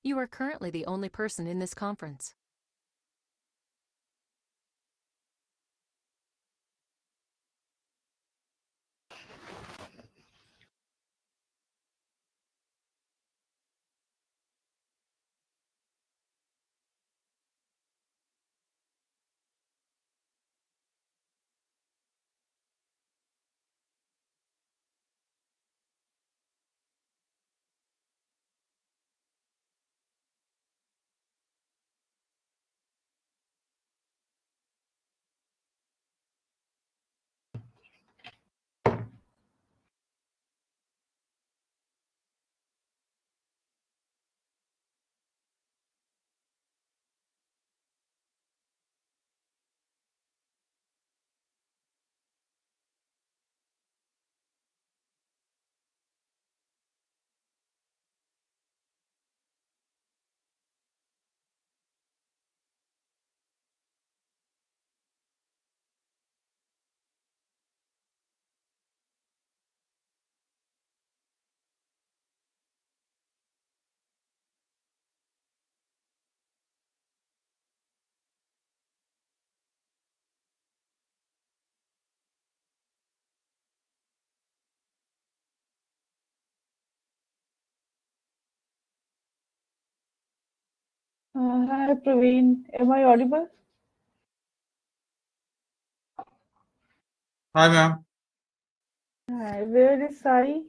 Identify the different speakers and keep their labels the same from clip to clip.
Speaker 1: You are currently the only person in this conference.
Speaker 2: Hi, Praveen. Am I audible?
Speaker 3: Hi, ma'am.
Speaker 2: Hi, where is Sai?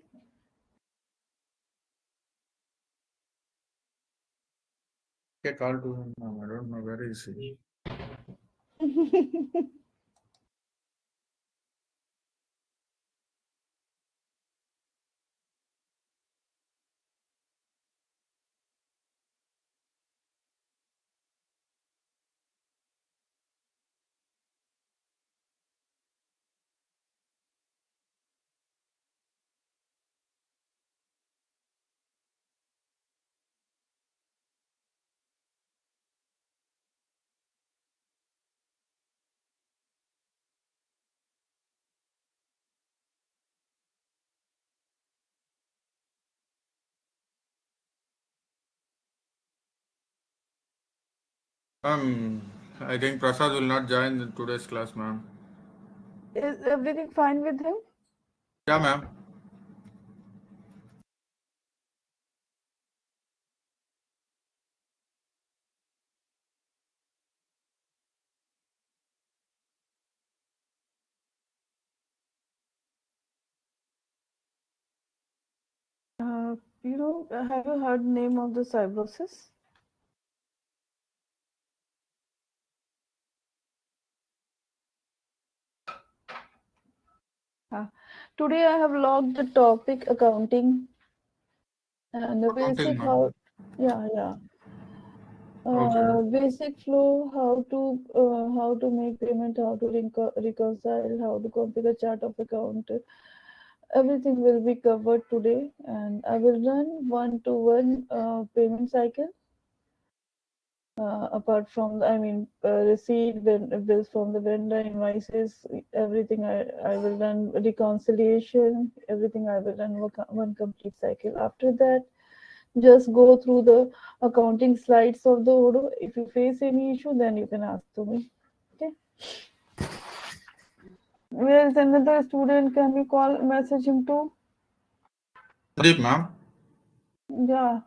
Speaker 3: Get call to him, ma'am. I don't know where is he. I think Prasad will not join in today's class, ma'am.
Speaker 2: Is everything fine with him?
Speaker 3: Yeah, ma'am.
Speaker 2: Have you heard name of the cybrosis? Today I have logged the topic accounting and the
Speaker 3: Accounting,
Speaker 2: basic
Speaker 3: ma'am.
Speaker 2: yeah.
Speaker 3: Okay.
Speaker 2: Basic flow, how to make payment, how to reconcile, how to configure chart of account. Everything will be covered today, and I will run one-to-one payment cycle. Apart from, receipt, bills from the vendor, invoices, everything I will run reconciliation, everything I will run one complete cycle. After that, just go through the accounting slides of the Odoo. If you face any issue, then you can ask to me. Okay. Where is another student? Can we message him too?
Speaker 3: Pradeep, ma'am.
Speaker 2: Yeah.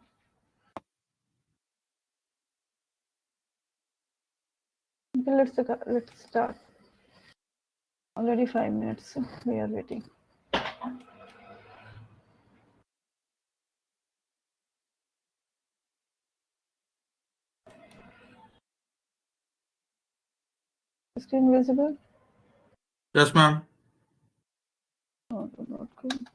Speaker 2: Okay, let's start. Already 5 minutes. We are waiting. Screen visible?
Speaker 3: Yes, ma'am.
Speaker 2: No, not good.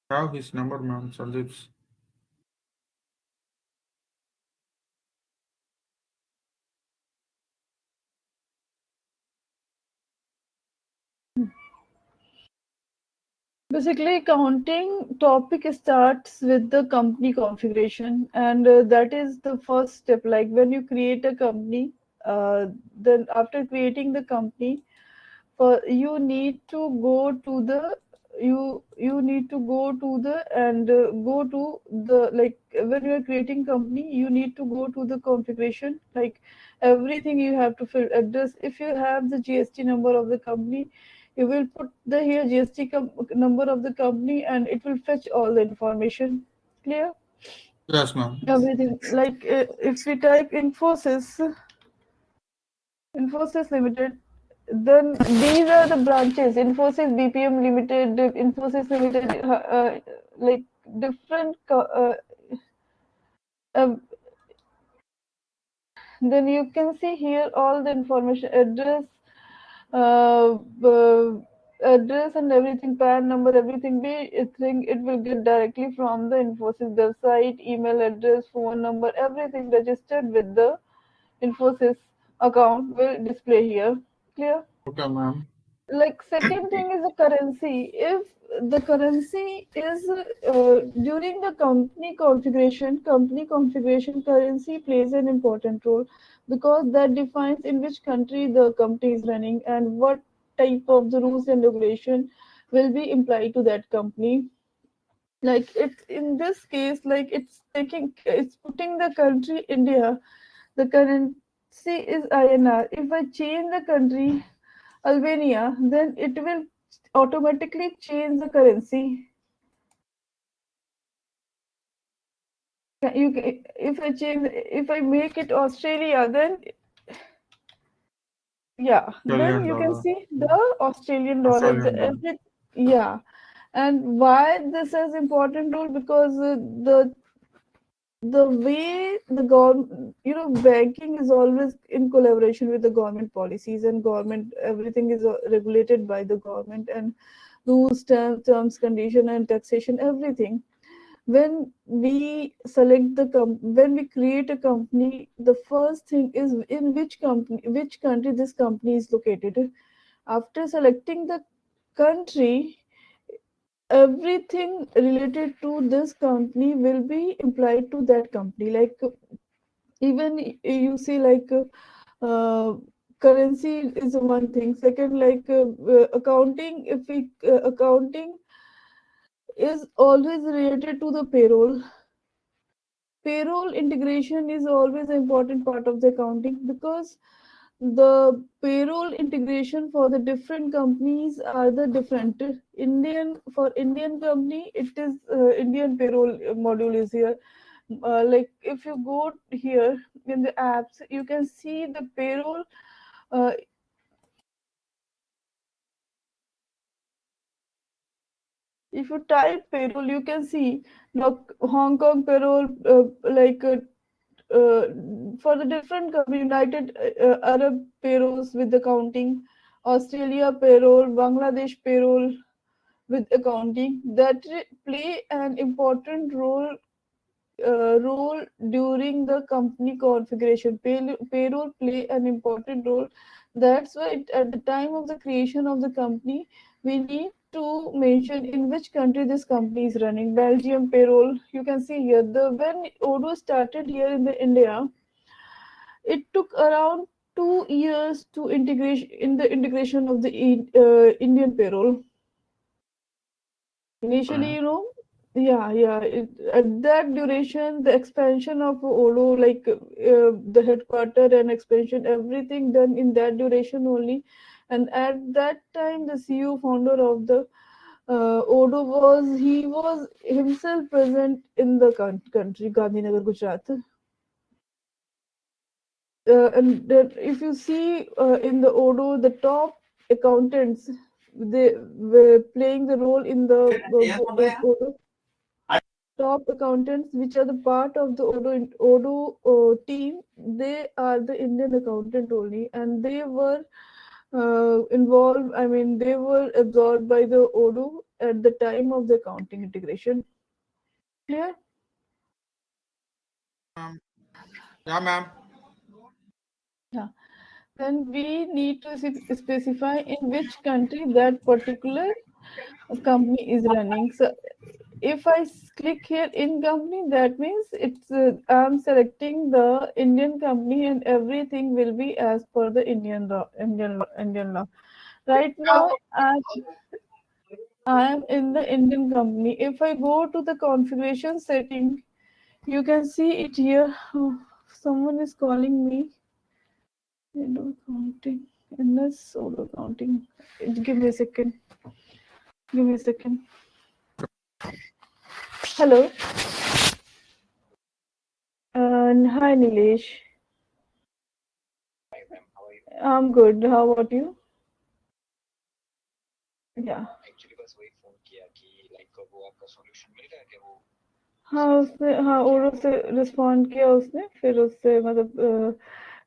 Speaker 3: Have his number, ma'am. Sandeep's.
Speaker 2: Basically, accounting topic starts with the company configuration, and that is the first step. Like when you create a company, then after creating the company, you need to go to the you need to go to the and go to the, like when you are creating company, you need to go to the configuration. Like everything you have to fill address. If you have the GST number of the company, you will put the here GST number of the company, and it will fetch all the information. Clear?
Speaker 3: Yes, ma'am.
Speaker 2: Everything. Like if we type Infosys Limited, then these are the branches: Infosys, BPM Limited, Infosys Limited, like different. Uh, then you can see here all the information, uh, uh, address and everything, PAN number, everything. It will get directly from the Infosys website, email address, phone number, everything registered with the Infosys account will display here. Clear?
Speaker 3: Okay, ma'am.
Speaker 2: Like second thing is the currency. If the currency is during the company configuration, currency plays an important role, because that defines in which country the company is running and what type of the rules and regulation will be applied to that company. Like it's in this case, like it's putting the country India, the currency is INR. If I change the country Albania, then it will automatically change the currency. If I make it Australia, then yeah, then
Speaker 3: Australian
Speaker 2: you can
Speaker 3: dollar.
Speaker 2: see the Australian dollar.
Speaker 3: Australian dollar.
Speaker 2: Yeah, and why this has important role? Because the way the government, banking is always in collaboration with the government policies, and government, everything is regulated by the government, and rules, terms, condition, and taxation, everything. When we when we create a company, the first thing is in which country this company is located. After selecting the country, everything related to this company will be applied to that company. Like even you see, like currency is one thing. Second, like accounting, if we accounting is always related to the payroll integration is always an important part of the accounting, because the payroll integration for the different companies are the different. Indian company, it is Indian payroll module is here. Like if you go here in the apps, you can see the payroll. uh, if you type payroll, you can see Hong Kong payroll, uh, for the different company, United Arab payrolls with accounting, Australia payroll, Bangladesh payroll with accounting, that play an important role during the company configuration. Payroll play an important role. That's why at the time of the creation of the company, we need to mention in which country this company is running. Belgium payroll, you can see here. When Odoo started here in the India, it took around 2 years to integration of the Indian payroll. Initially, at that duration, the expansion of Odoo, like the headquarter and expansion, everything done in that duration only. And at that time, the CEO founder of the Odoo was himself present in the country, Gandhinagar, Gujarat. And then if you see in the Odoo, the top accountants, they were playing the role in the Odoo. Top accountants, which are the part of the Odoo team, they are the Indian accountant only, and they were involved. I mean, they were absorbed by the Odoo at the time of the accounting integration. Clear?
Speaker 3: Yeah, ma'am.
Speaker 2: Yeah. Then we need to specify in which country that particular company is running. So if I click here in company, that means it's I'm selecting the Indian company and everything will be as per the Indian law. Indian law. Right now, I am in the Indian company. If I go to the configuration setting, you can see it here. Oh, someone is calling me. Window counting. In this solo counting. Give me a second. Give me a second. Hello. Hi, Nilesh. I'm good. How about you? Yeah. हाँ ओडो से respond किया उसने, फिर उससे मतलब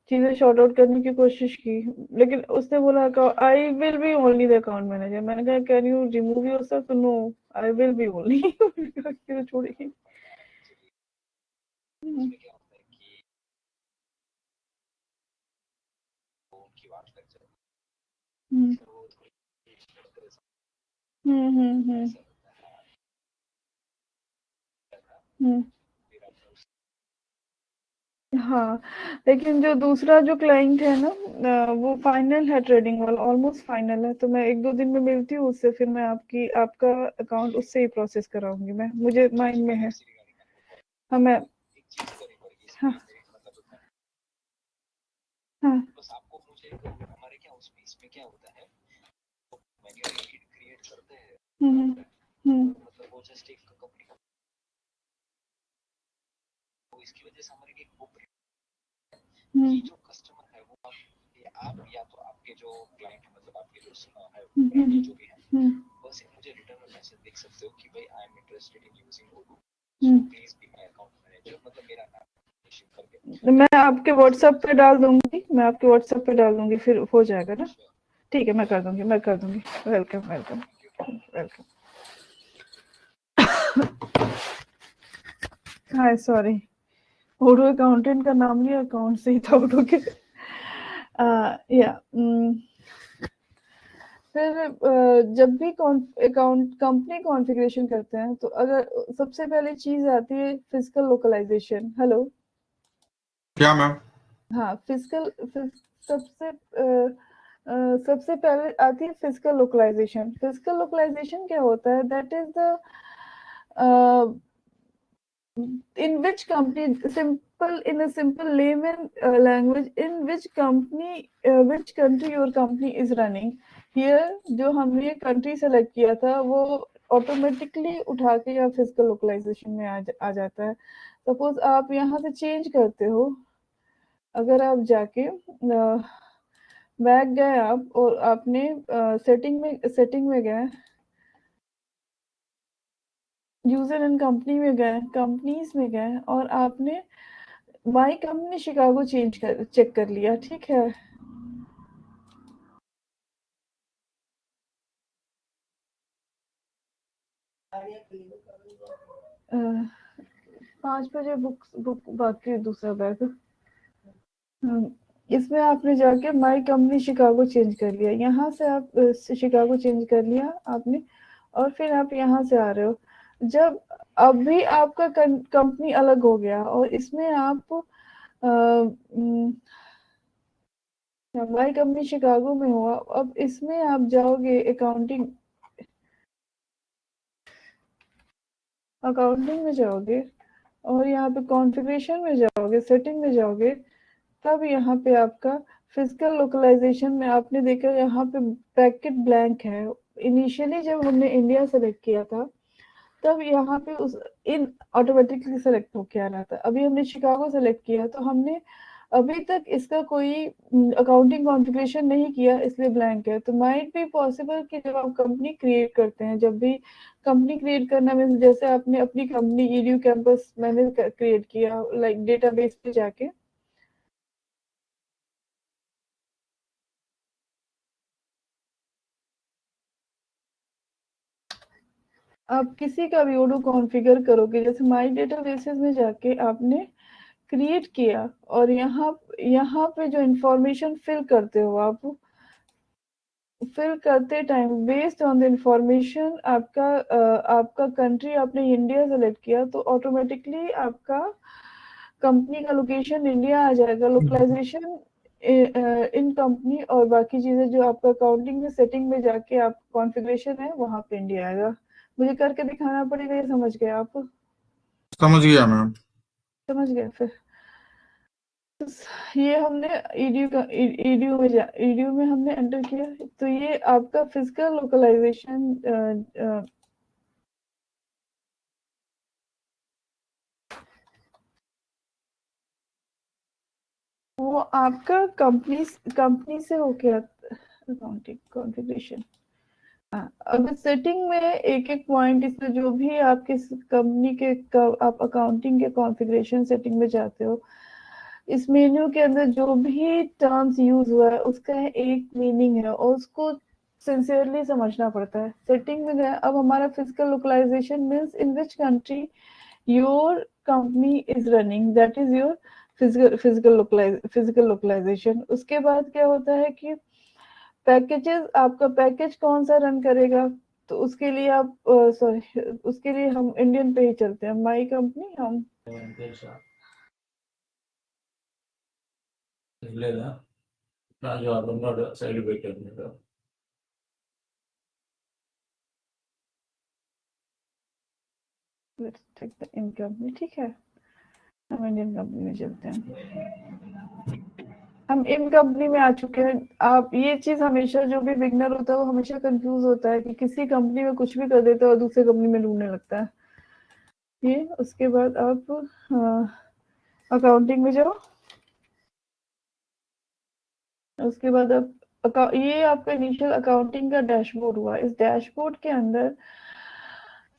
Speaker 2: चीजें short out करने की कोशिश की, लेकिन उसने बोला I will be only the account manager. मैंने कहा कैन यू रिमूव योरसेल्फ? तो no, I will be only. क्यों छोड़ेगी? हाँ, लेकिन जो दूसरा जो क्लाइंट है ना, वो फाइनल है, ट्रेडिंग वाला ऑलमोस्ट फाइनल है, तो मैं 1-2 दिन में मिलती हूँ उससे, फिर मैं आपका अकाउंट उससे ही प्रोसेस कराऊंगी। मैं मुझे माइंड में है। हाँ मैं हाँ हाँ हम्म हम्म मैं आपके व्हाट्सएप पे डाल दूंगी, फिर हो जाएगा ना। ठीक है, मैं कर दूंगी। Welcome welcome welcome. Hi, sorry, Odoo accountant का नाम लिया, अकाउंट से ही था ओडो के। या फिर जब भी अकाउंट कंपनी कॉन्फ़िगरेशन करते हैं, तो अगर सबसे पहले चीज आती है फिजिकल लोकलाइजेशन। हेलो।
Speaker 3: क्या मैम?
Speaker 2: हाँ, सबसे सबसे पहले आती है फिजिकल लोकलाइजेशन। फिजिकल लोकलाइजेशन क्या होता है? That is the in which company, in a simple layman language, in which country your company is running. Here जो हमने कंट्री सेलेक्ट किया था वो ऑटोमेटिकली उठा के या फिजिकल लोकलाइजेशन में आ जाता है। सपोज आप यहाँ से चेंज करते हो, अगर आप जाके बैक गए आप और आपने सेटिंग में गए, यूजर एंड कंपनी में गए, कंपनीज में गए, और आपने माई कंपनी शिकागो चेक कर लिया, ठीक है। अ, 5 बजे बुक बाकी दूसरा बैग। इसमें आपने जाके माई कंपनी शिकागो चेंज कर लिया, यहाँ से आप शिकागो चेंज कर लिया आपने, और फिर आप यहाँ से आ रहे हो। जब अभी आपका कंपनी अलग हो गया और इसमें आप माई कंपनी शिकागो में हुआ, अब इसमें आप जाओगे अकाउंटिंग में जाओगे और यहाँ पे कॉन्फ़िगरेशन में जाओगे, सेटिंग में जाओगे, तब यहाँ पे आपका फिजिकल लोकलाइजेशन में आपने देखा यहाँ पे ब्रैकेट ब्लैंक है। इनिशियली जब हमने इंडिया सेलेक्ट किया था तब यहाँ पे उस इन ऑटोमेटिकली सेलेक्ट होके आ रहा था। अभी हमने शिकागो सेलेक्ट किया तो हमने अभी तक इसका कोई अकाउंटिंग कॉन्फ़िगरेशन नहीं किया, इसलिए ब्लैंक है। तो माइट बी पॉसिबल कि जब आप कंपनी क्रिएट करते हैं, जब भी कंपनी क्रिएट करना मीन्स जैसे आपने अपनी कंपनी ईडीयू कैंपस मैंने क्रिएट किया, लाइक डेटाबेस पे जाके आप किसी का भी ओडो कॉन्फ़िगर करोगे, जैसे माई डेटाबेसेस में जाके आपने क्रिएट किया और यहाँ पे जो इंफॉर्मेशन फिल करते हो आप, फिल करते time based on the information आपका कंट्री आपने इंडिया सेलेक्ट किया तो ऑटोमेटिकली आपका कंपनी का लोकेशन इंडिया आ जाएगा। लोकलाइजेशन इन कंपनी और बाकी चीजें जो आपका अकाउंटिंग में सेटिंग में जाके आप कॉन्फ़िगरेशन है वहां पे इंडिया आएगा। मुझे करके दिखाना पड़ेगा, ये समझ गए आप?
Speaker 3: समझ गया मैम।
Speaker 2: समझ गए फिर? ये हमने ईडीयू में हमने एंटर किया तो ये आपका फिजिकल लोकलाइजेशन वो आपका कंपनी से होके अकाउंटिंग कॉन्फ़िगरेशन। अब सेटिंग में एक एक पॉइंट इसमें जो भी आपके कंपनी के आप अकाउंटिंग के कॉन्फ़िगरेशन सेटिंग में जाते हो, इस मेन्यू के अंदर जो भी टर्म्स यूज हुआ है उसका एक मीनिंग है और उसको सिंसियरली समझना पड़ता है। सेटिंग में गए, अब हमारा physical localisation means in which country your company is running, that is your physical localisation. उसके बाद क्या होता है कि पैकेजेस, आपका पैकेज कौन सा रन करेगा, तो उसके लिए आप सॉरी उसके लिए हम इंडियन पे ही चलते हैं। माई कंपनी हम let's take the in company, ठीक है, हम इंडियन कंपनी में चलते हैं। हम इन कंपनी में आ चुके हैं। आप ये चीज हमेशा, जो भी बिगनर होता है वो हमेशा कंफ्यूज होता है कि किसी कंपनी में कुछ भी कर देता है और दूसरे कंपनी में ढूंढने लगता है। ये उसके बाद आप अकाउंटिंग में जाओ। उसके बाद आप ये आपका इनिशियल अकाउंटिंग का डैशबोर्ड हुआ। इस डैशबोर्ड के अंदर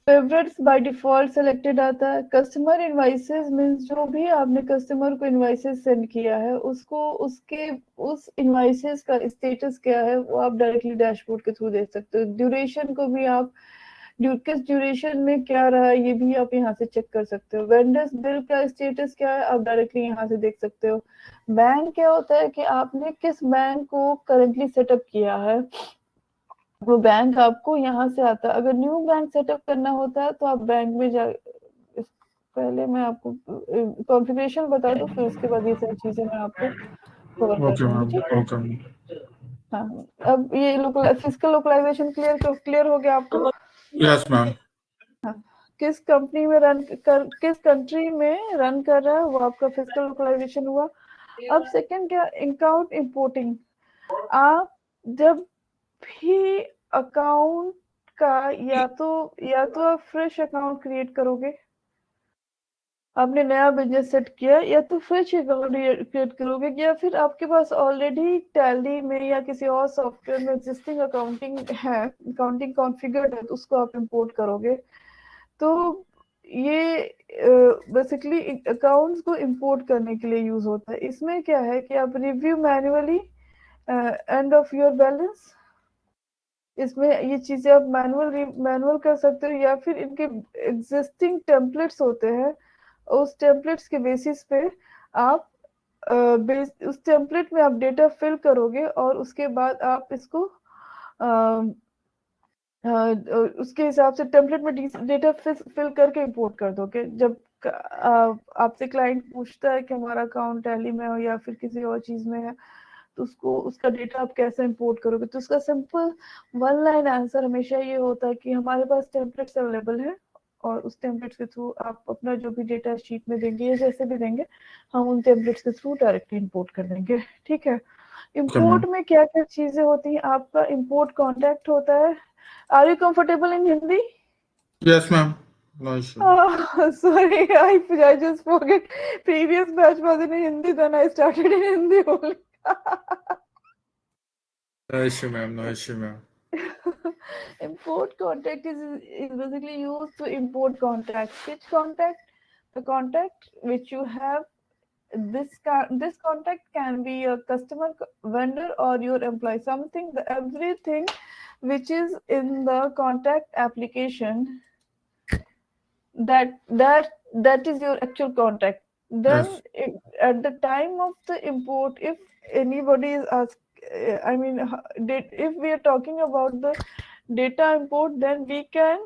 Speaker 2: फेवरेट्स बाय डिफॉल्ट सेलेक्टेड आता है। कस्टमर इनवाइसेस मींस जो भी आपने कस्टमर को इनवाइसेस सेंड किया है उसको उस इनवाइसेस का स्टेटस क्या है वो आप डायरेक्टली डैशबोर्ड के थ्रू देख सकते हो। ड्यूरेशन को भी आप किस ड्यूरेशन में क्या रहा ये भी आप यहाँ से चेक कर सकते हो। वेंडर्स बिल का स्टेटस क्या है आप डायरेक्टली यहाँ से देख सकते हो। बैंक क्या होता है कि आपने किस बैंक को करेंटली सेटअप किया है, वो बैंक आपको यहाँ से आता है। अगर न्यू बैंक सेटअप करना होता है तो आप बैंक में जा, पहले मैं आपको कॉन्फ़िगरेशन बता दूं फिर उसके बाद ये सारी चीजें मैं आपको कवर कर
Speaker 3: ओके
Speaker 2: दूंगी,
Speaker 3: मैम,
Speaker 2: ठीक है?
Speaker 3: Okay ma'am.
Speaker 2: हाँ, अब ये फिजिकल लोकलाइजेशन क्लियर हो गया आपको?
Speaker 3: Yes ma'am.
Speaker 2: हाँ, किस कंपनी में किस कंट्री में रन कर रहा है वो आपका फिजिकल लोकलाइजेशन हुआ। अब सेकंड क्या, अकाउंट इंपोर्टिंग। आप जब भी अकाउंट का या तो आप फ्रेश अकाउंट क्रिएट करोगे, आपने नया बिजनेस सेट किया, या तो फ्रेश अकाउंट क्रिएट करोगे, या फिर आपके पास ऑलरेडी टैली में या किसी और सॉफ्टवेयर में एग्जिस्टिंग अकाउंटिंग कॉन्फ़िगर्ड है तो उसको आप इंपोर्ट करोगे। तो ये बेसिकली अकाउंट्स को इंपोर्ट करने के लिए यूज होता है। इसमें क्या है कि आप review manually end of your balance, इसमें ये चीजें आप मैनुअल कर सकते हो, या फिर इनके एग्जिस्टिंग टेम्पलेट्स होते हैं उस टेम्पलेट्स के बेसिस पे आप उस टेम्पलेट में आप डेटा फिल करोगे और उसके बाद आप इसको उसके हिसाब से टेम्पलेट में डेटा फिल करके इंपोर्ट कर दोगे। जब आपसे क्लाइंट पूछता है कि हमारा अकाउंट टैली में हो या फिर किसी और चीज में है तो उसका डेटा आप कैसे इंपोर्ट करोगे, तो उसका सिंपल वन लाइन आंसर हमेशा ये होता है कि हमारे पास टेम्पलेट्स अवेलेबल है और उस टेम्पलेट्स के थ्रू आप अपना जो भी डेटा शीट में देंगे या जैसे भी देंगे हम उन टेम्पलेट्स के थ्रू डायरेक्टली इंपोर्ट कर देंगे, ठीक है?
Speaker 3: Okay
Speaker 2: import
Speaker 3: ma'am.
Speaker 2: में क्या क्या चीजें होती हैं, आपका इंपोर्ट कॉन्टैक्ट होता है। Are you comfortable in Hindi?
Speaker 3: Yes ma'am, no issue.
Speaker 2: Sorry, I just forget. Previous batch was in Hindi, then I started in Hindi only.
Speaker 3: No issue ma'am, no issue ma'am.
Speaker 2: Import contact is basically used to import contacts. Which contact? The contact which you have. This contact can be your customer, vendor, or your employee. Everything which is in the contact application, that is your actual contact. Then
Speaker 3: yes
Speaker 2: at the time of the import, if anybody is I mean, if we are talking about the data import, then we can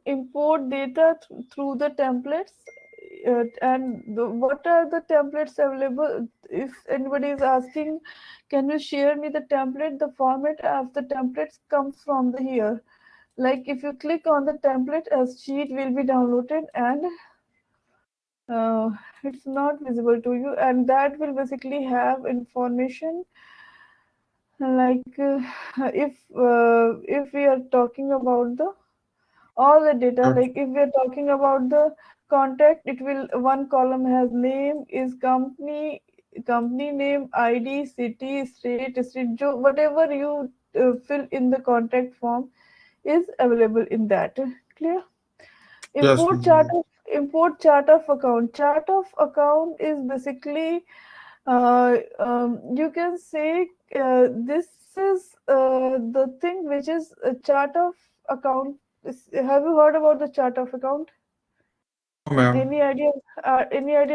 Speaker 2: import data through the templates. And what are the templates available? If anybody is asking, can you share me the template? The format of the templates comes from the here. Like if you click on the template, a sheet will be downloaded, and it's not visible to you, and that will basically have information like if we are talking about the all the data,
Speaker 3: Yeah.
Speaker 2: like if we are talking about the contact, it will one column has name, is company name, ID, city, state, whatever you fill in the contact form is available in that. Clear?
Speaker 3: Yes,
Speaker 2: import chart
Speaker 3: ma'am.
Speaker 2: of chart of account. Chart of account is basically you can say this is the thing which is a chart of account. Have you heard about the chart of account?
Speaker 3: No, ma'am.
Speaker 2: Any idea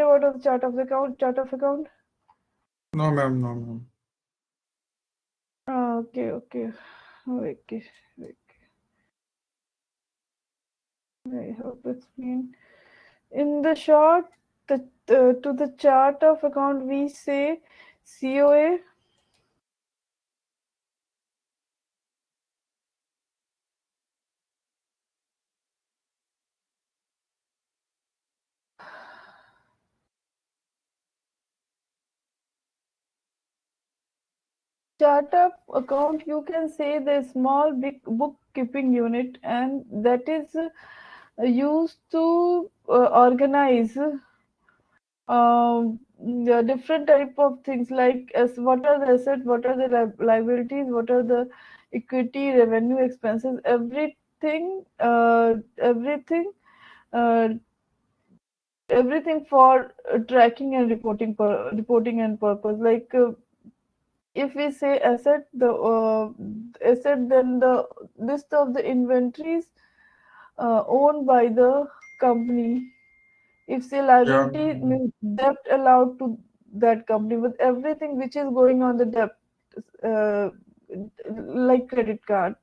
Speaker 2: what is the chart of account? Chart of account?
Speaker 3: No, ma'am. No, ma'am.
Speaker 2: Okay, okay. Okay, okay. I hope it's been in the short. To the chart of account we say COA. Startup account, you can say the small big bookkeeping unit, and that is used to organize the different type of things, like as what are the assets, what are the liabilities, what are the equity, revenue, expenses, uh, everything for tracking and reporting and purpose. Like if we say asset, the asset, then the list of the inventories owned by the company. If say
Speaker 3: Yeah.
Speaker 2: liability, means debt allowed to that company, with everything which is going on the debt, uh, like credit card.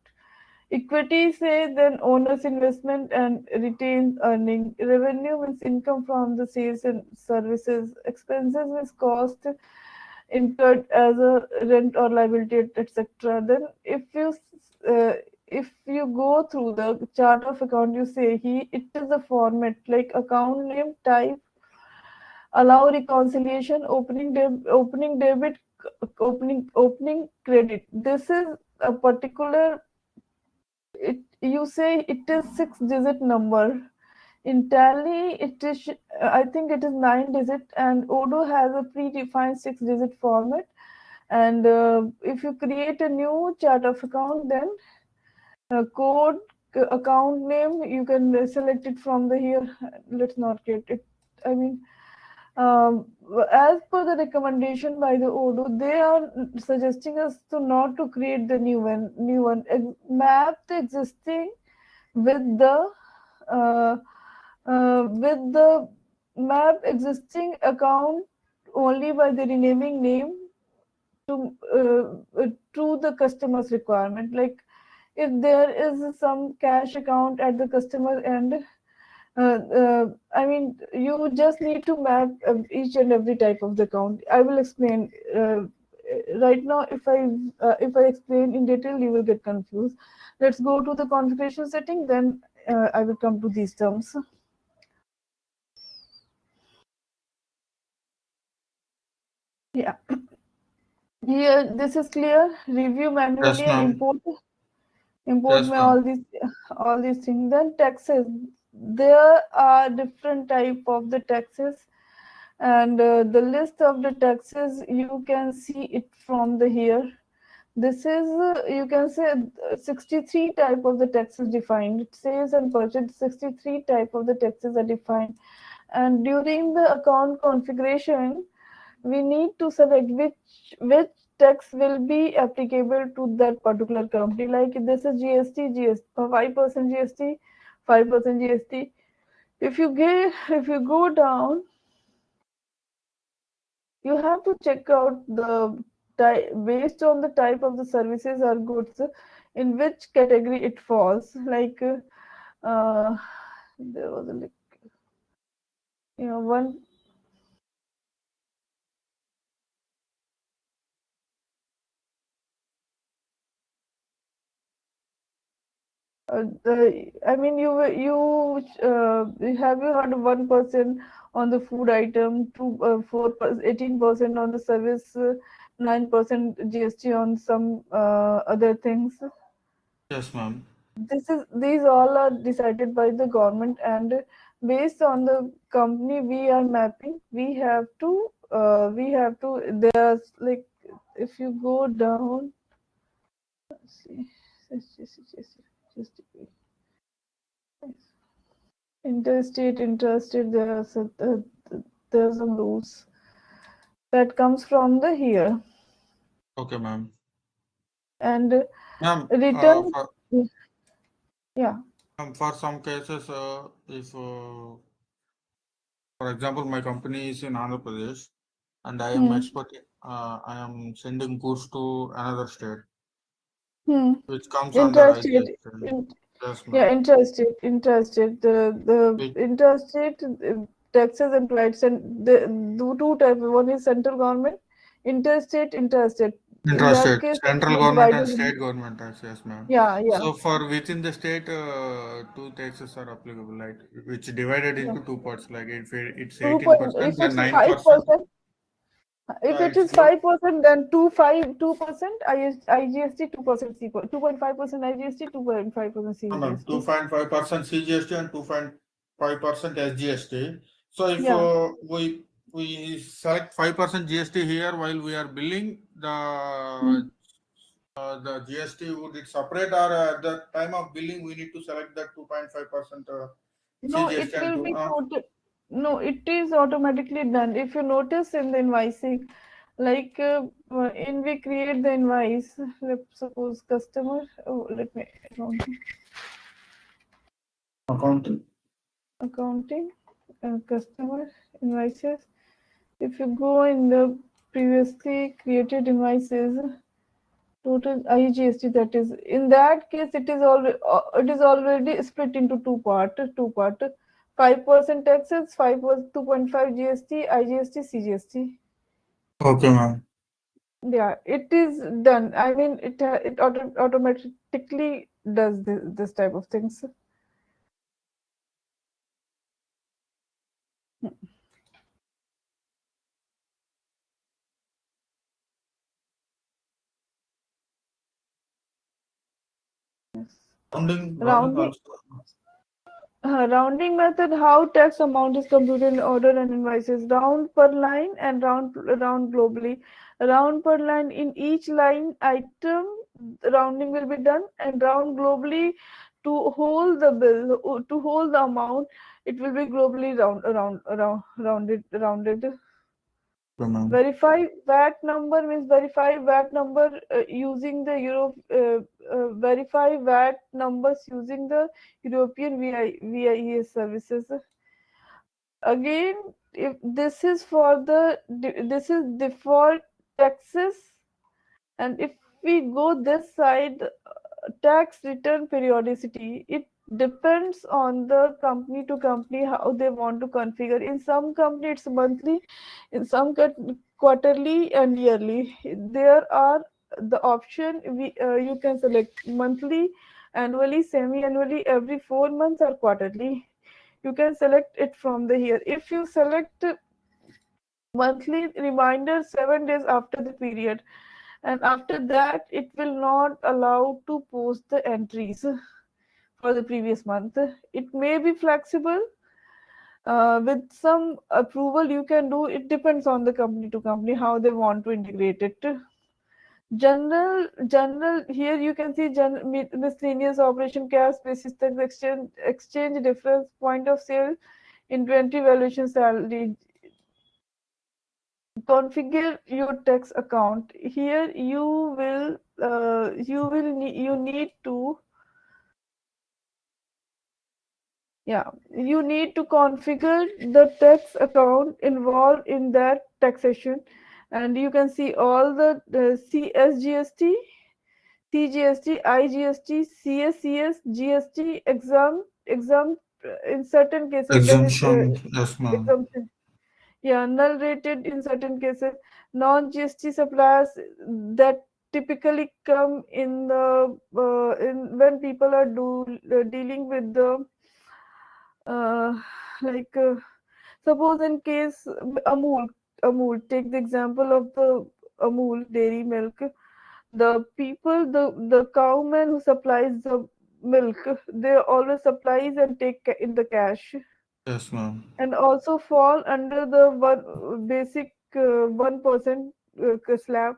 Speaker 2: Equity, say, then owner's investment and retained earning. Revenue means income from the sales and services. Expenses means cost incurred as a rent or liability, etc. Then uh, if you go through the chart of account, you say it is a format like account name, type, allow reconciliation, opening debit, opening credit. This is a particular, you say it is 6-digit number. In Tally, it is, I think it is 9-digit, and Odoo has a predefined 6-digit format. And if you create a new chart of account, then code, account name, you can select it from the here. Let's not get it. I mean, as per the recommendation by the Odoo, they are suggesting us to not to create the new one. Map the existing with the uh, with the map existing account only by the renaming name to the customer's requirement. Like if there is some cash account at the customer end, I mean, you just need to map each and every type of the account. I will explain right now. If I explain in detail, you will get confused. Let's go to the configuration setting, then I will come to these terms. Yeah, here this is clear. Review manually
Speaker 3: Yes,
Speaker 2: and
Speaker 3: ma'am.
Speaker 2: import
Speaker 3: Yes,
Speaker 2: में
Speaker 3: ma'am.
Speaker 2: all these things. Then taxes, there are different type of the taxes, and the list of the taxes you can see it from the here. This is you can say 63 type of the taxes defined. Sales and purchase, 63 type of the taxes are defined, and during the account configuration we need to select which tax will be applicable to that particular company. Like this is GST, 5% GST, 5% GST. If you go down, you have to check out the based on the type of the services or goods in which category it falls. Like there was a one I mean, have you heard of 1% on the food item, 18% on the service, 9% GST on some other things.
Speaker 3: Yes, ma'am.
Speaker 2: These all are decided by the government, and based on the company we are mapping, we have to there's like, if you go down, let's see, just interstate, there's a loose that comes from the here,
Speaker 3: Okay, ma'am.
Speaker 2: and
Speaker 3: Ma'am,
Speaker 2: return, yeah.
Speaker 3: for some cases, if, for example, my company is in Andhra Pradesh and I am exporting, I am sending goods to another state, which comes under
Speaker 2: Interstate,
Speaker 3: IGST. Yes,
Speaker 2: yeah,
Speaker 3: ma'am.
Speaker 2: interstate. The
Speaker 3: Which,
Speaker 2: interstate taxes and rights, and the two types. One is central government, interstate. In that
Speaker 3: Intrastate,
Speaker 2: case, it
Speaker 3: central
Speaker 2: is
Speaker 3: government and
Speaker 2: divided.
Speaker 3: state government tax, yes, ma'am.
Speaker 2: Yeah.
Speaker 3: So for within the state, two taxes are applicable, like which divided
Speaker 2: Yeah.
Speaker 3: into two parts. Like if it's
Speaker 2: 2 point,
Speaker 3: 18%,
Speaker 2: if
Speaker 3: then
Speaker 2: it's
Speaker 3: 9%.
Speaker 2: 5%, if it
Speaker 3: It's
Speaker 2: is
Speaker 3: good.
Speaker 2: 5%, then 2% IGST, 2% 2.5% IGST, 2.5%
Speaker 3: Ma'am,
Speaker 2: CGST.
Speaker 3: 2.5% CGST and 2.5% SGST. So if
Speaker 2: Yeah.
Speaker 3: we select 5% GST here while we are billing, the GST would it separate, or at the time of billing we need to select that 2.5%
Speaker 2: No, it
Speaker 3: CGST and
Speaker 2: will
Speaker 3: two.
Speaker 2: be noted. No, it is automatically done. If you notice in the invoicing, like in we create the invoice, let's suppose customer, oh, let me
Speaker 3: Accounting.
Speaker 2: accounting, customer invoices. If you go in the previously created invoices, total IGST, that is, in that case it is already split into two part 5% taxes, 2.5 GST, IGST, CGST.
Speaker 3: Okay, ma'am.
Speaker 2: Yeah, it is done. I mean, it automatically does this type of things.
Speaker 3: Rounding
Speaker 2: Rounding.
Speaker 3: also.
Speaker 2: Rounding method, how tax amount is computed in order and invoices. Round per line and round globally. Round per line, in each line item, rounding will be done, and round globally to hold the bill, to hold the amount. It will be globally rounded.
Speaker 3: Okay, ma'am.
Speaker 2: Verify VAT number means verify VAT number using the verify VAT numbers using the European VIES services. Again, if this is for this is default taxes, and if we go this side, tax return periodicity, it depends on the company to company how they want to configure. In some company it's monthly, in some quarterly and yearly. There are the option, you can select monthly, annually, semi-annually, every 4 months, or quarterly. You can select it from the here. If you select monthly reminder 7 days after the period, and after that it will not allow to post the entries for the previous month. It may be flexible, with some approval you can do. It depends on the company to company how they want to integrate it. General, here you can see miscellaneous operation, cash basis tax, exchange difference, point of sale, inventory valuation, salary. Configure your tax account. Here you need to Yeah, you need to configure the tax account involved in that taxation, and you can see all the CSGST, CGST, IGST, CSCS, GST, exempt in certain cases,
Speaker 3: Exemption, yes, ma'am.
Speaker 2: exemption. Yeah, null rated in certain cases, non-GST suppliers that typically come in the in when people are dealing with the uh, like suppose in case Amul, take the example of the Amul dairy milk. The people, the cowman who supplies the milk, they always supplies and take in the cash,
Speaker 3: Yes, ma'am.
Speaker 2: and also fall under the one basic 1% slab,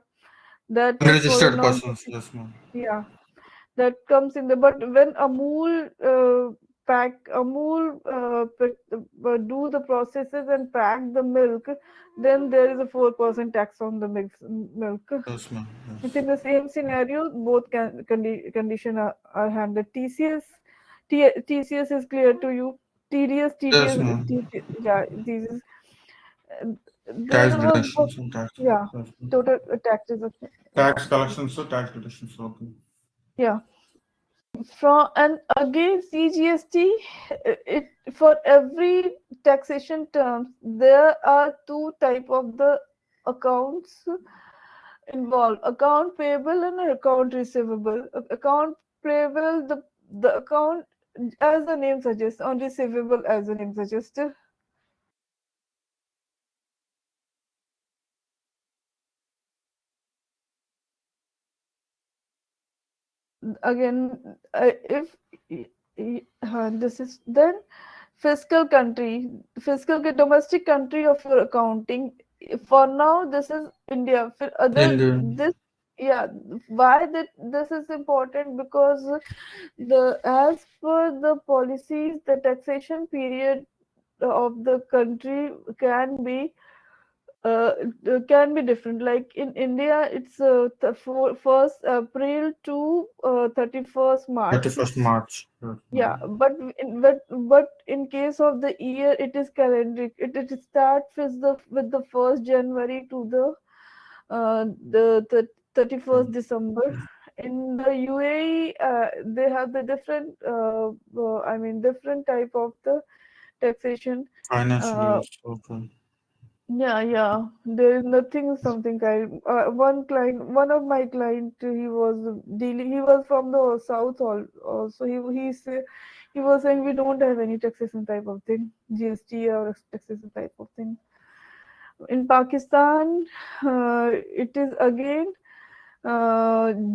Speaker 2: that is for the
Speaker 3: Unregistered
Speaker 2: non.
Speaker 3: persons, yes, ma'am.
Speaker 2: Yeah, that comes in the, but when Amul do the processes and pack the milk, then there is a 4% tax on the milk.
Speaker 3: Yes, ma'am.
Speaker 2: It's
Speaker 3: Yes.
Speaker 2: in the same scenario, both condition are handled. TCS is clear to you. TDS,
Speaker 3: Yes, ma'am.
Speaker 2: yeah, these is uh, there
Speaker 3: Tax
Speaker 2: was
Speaker 3: deductions and tax.
Speaker 2: yeah,
Speaker 3: Yes, ma'am.
Speaker 2: total taxes of
Speaker 3: Tax collections, so tax deductions. Okay.
Speaker 2: yeah. From, and again CGST, it for every taxation terms there are two type of the accounts involved: account payable and account receivable. Account payable, the account, as the name suggests, on receivable, as the name suggests, again if this is then domestic country of your accounting. For now this is India. For other
Speaker 3: Indian
Speaker 2: this, yeah, why that this is important? Because the as per the policies, the taxation period of the country uh, can be different. Like in India, it's first April to 31st March.
Speaker 3: 31st March. Yes,
Speaker 2: Yeah,
Speaker 3: ma'am.
Speaker 2: but in case of the year, it is calendric. It starts with the 1st January to the 31st December. In the UAE, they have the different different type of the taxation.
Speaker 3: Financial
Speaker 2: Uh,
Speaker 3: years. Okay.
Speaker 2: yeah. There is nothing something kind. One of my client, he was dealing. He was from the south. Also, he was saying we don't have any taxation type of thing, GST or taxation type of thing. In Pakistan, it is again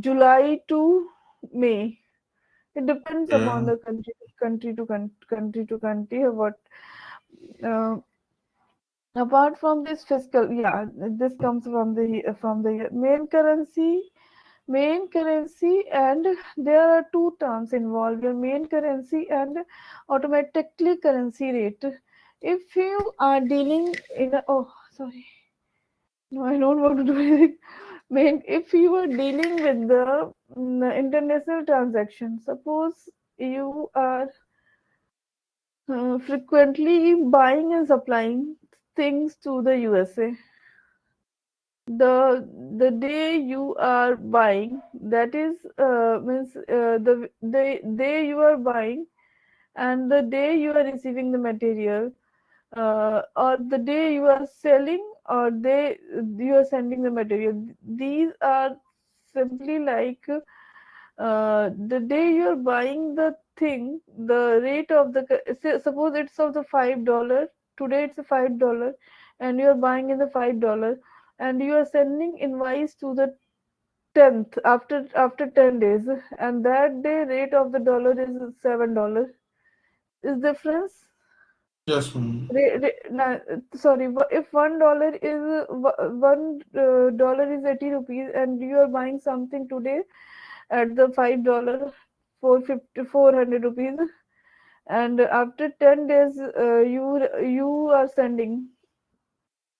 Speaker 2: July to May. It depends upon
Speaker 3: Yeah.
Speaker 2: the country to country. What uh, apart from this fiscal, yeah, this comes from the main currency, and there are two terms involved: your main currency and automatically currency rate. If you are dealing in a, oh sorry, no, I don't want to do anything. Main, if you are dealing with the international transaction, suppose you are frequently buying and supplying things to the USA. The day you are buying, that is means the day you are buying and the day you are receiving the material, or the day you are selling, or you are sending the material, these are simply like the day you are buying the thing, the rate of the suppose it's of the $5. Today it's a $5, and you are buying in the $5, and you are sending invoice to the 10th, after 10 days, and that day rate of the dollar is $7. Is difference?
Speaker 3: Yes, ma'am.
Speaker 2: Sorry, if $1 is $1 is 80 rupees, and you are buying something today at the $5, 400 rupees, and after 10 days you are sending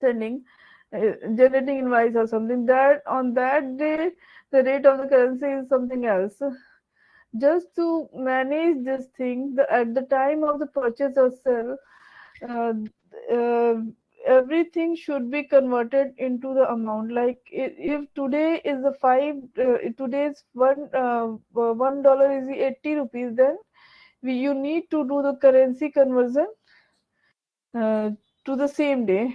Speaker 2: generating invoice or something, that on that day the rate of the currency is something else. just to manage this thing, at the time of the purchase or sell, uh, uh, everything should be converted into the amount. Like if today is the today's $1 is the 80 rupees, then you need to do the currency conversion uh, to the same day.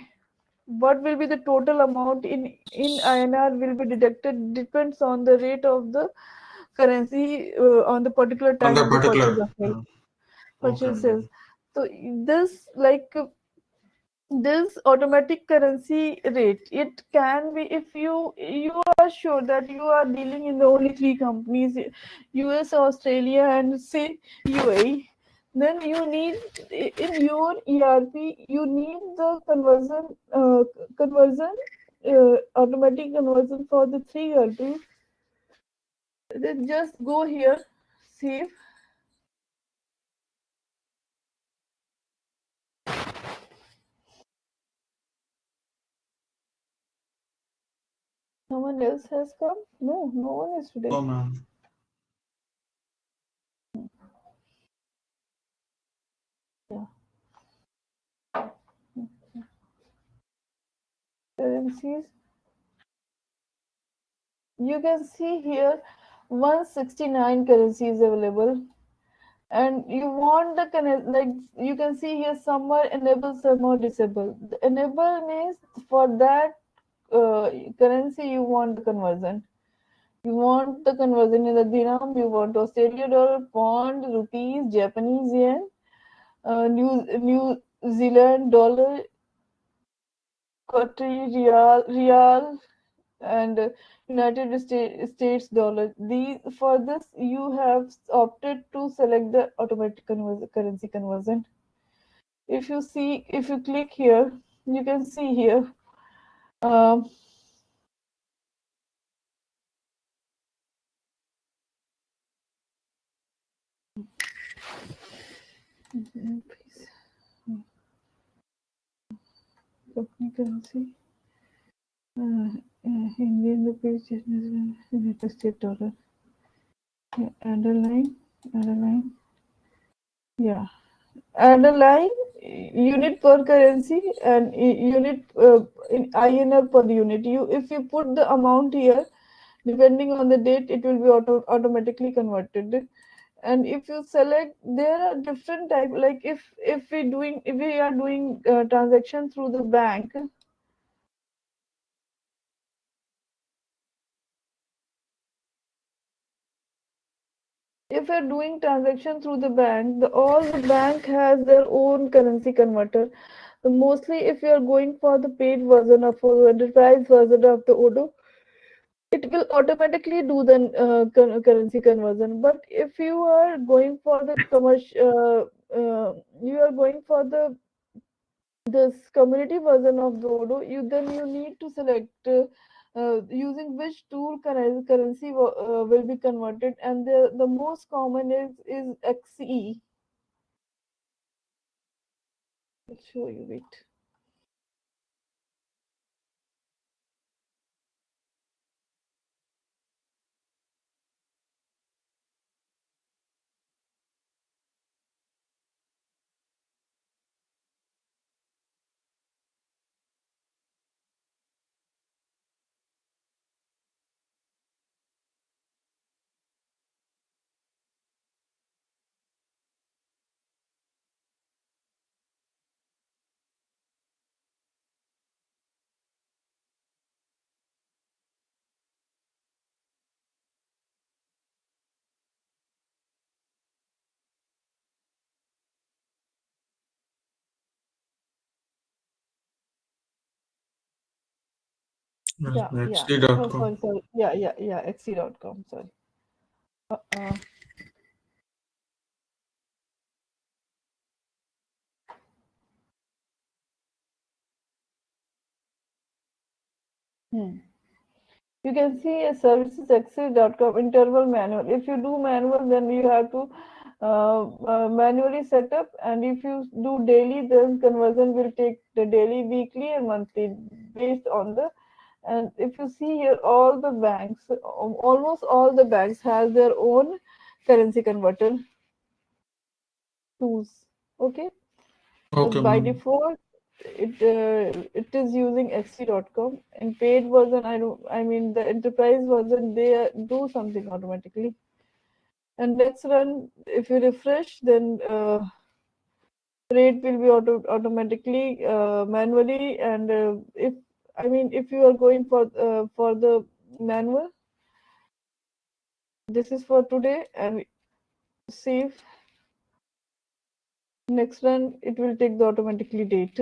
Speaker 2: What will be the total amount in INR will be deducted depends on the rate of the currency on the particular
Speaker 3: On
Speaker 2: time
Speaker 3: the
Speaker 2: of the purchase
Speaker 3: particular.
Speaker 2: of sale.
Speaker 3: Okay.
Speaker 2: Purchases. So this automatic currency rate, it can be, if you are sure that you are dealing in the only three companies, US, Australia, and say UAE, then you need, in your ERP, you need the conversion automatic conversion for the three ERPs. Then just go here, save. Someone else has come? No, no one is today.
Speaker 3: Oh, ma'am.
Speaker 2: Yeah. Currencies. You can see here 169 currencies available, and you want the like you can see here some are enabled, some are disabled. The enable means for that currency you want the conversion. You want the conversion in the dirham, you want Australian dollar, pound, rupees, Japanese yen, New Zealand dollar, Qatari real, and United States dollar. For this you have opted to select the automatic currency conversion. If you click here, you can see here. Um, company currency, Indian rupees, United States dollar. Yeah, add a line. Yeah. And a line unit per currency and unit in INR per unit. If you put the amount here, depending on the date, it will be automatically converted. And if you select, there are different type. Like if we are doing transaction through the bank. If you're doing transaction through the bank, all the bank has their own currency converter. So mostly, if you are going for the paid version of the enterprise version of the Odoo, it will automatically do the currency conversion. But if you are going for the commercial, you are going for this community version of the Odoo, you need to select using which tool currency will be converted, and the most common is XE. I'll show you it. Yeah, yeah. Oh,
Speaker 3: XD.com.
Speaker 2: sorry. Yeah. XE.com. Sorry. Uh, You can see a services XE.com interval manual. If you do manual, then you have to manually set up, and if you do daily, then conversion will take the daily, weekly, and monthly based on the. And if you see here, all the banks, almost all the banks has their own currency converter tools. Okay.
Speaker 3: Okay,
Speaker 2: By
Speaker 3: ma'am.
Speaker 2: default, it is using xt.com. In paid version, I mean the enterprise version, they do something automatically. And let's run. If you refresh, then rate will be automatically manually. And if you are going for the manual, this is for today, and save. Next run, it will take the automatically date.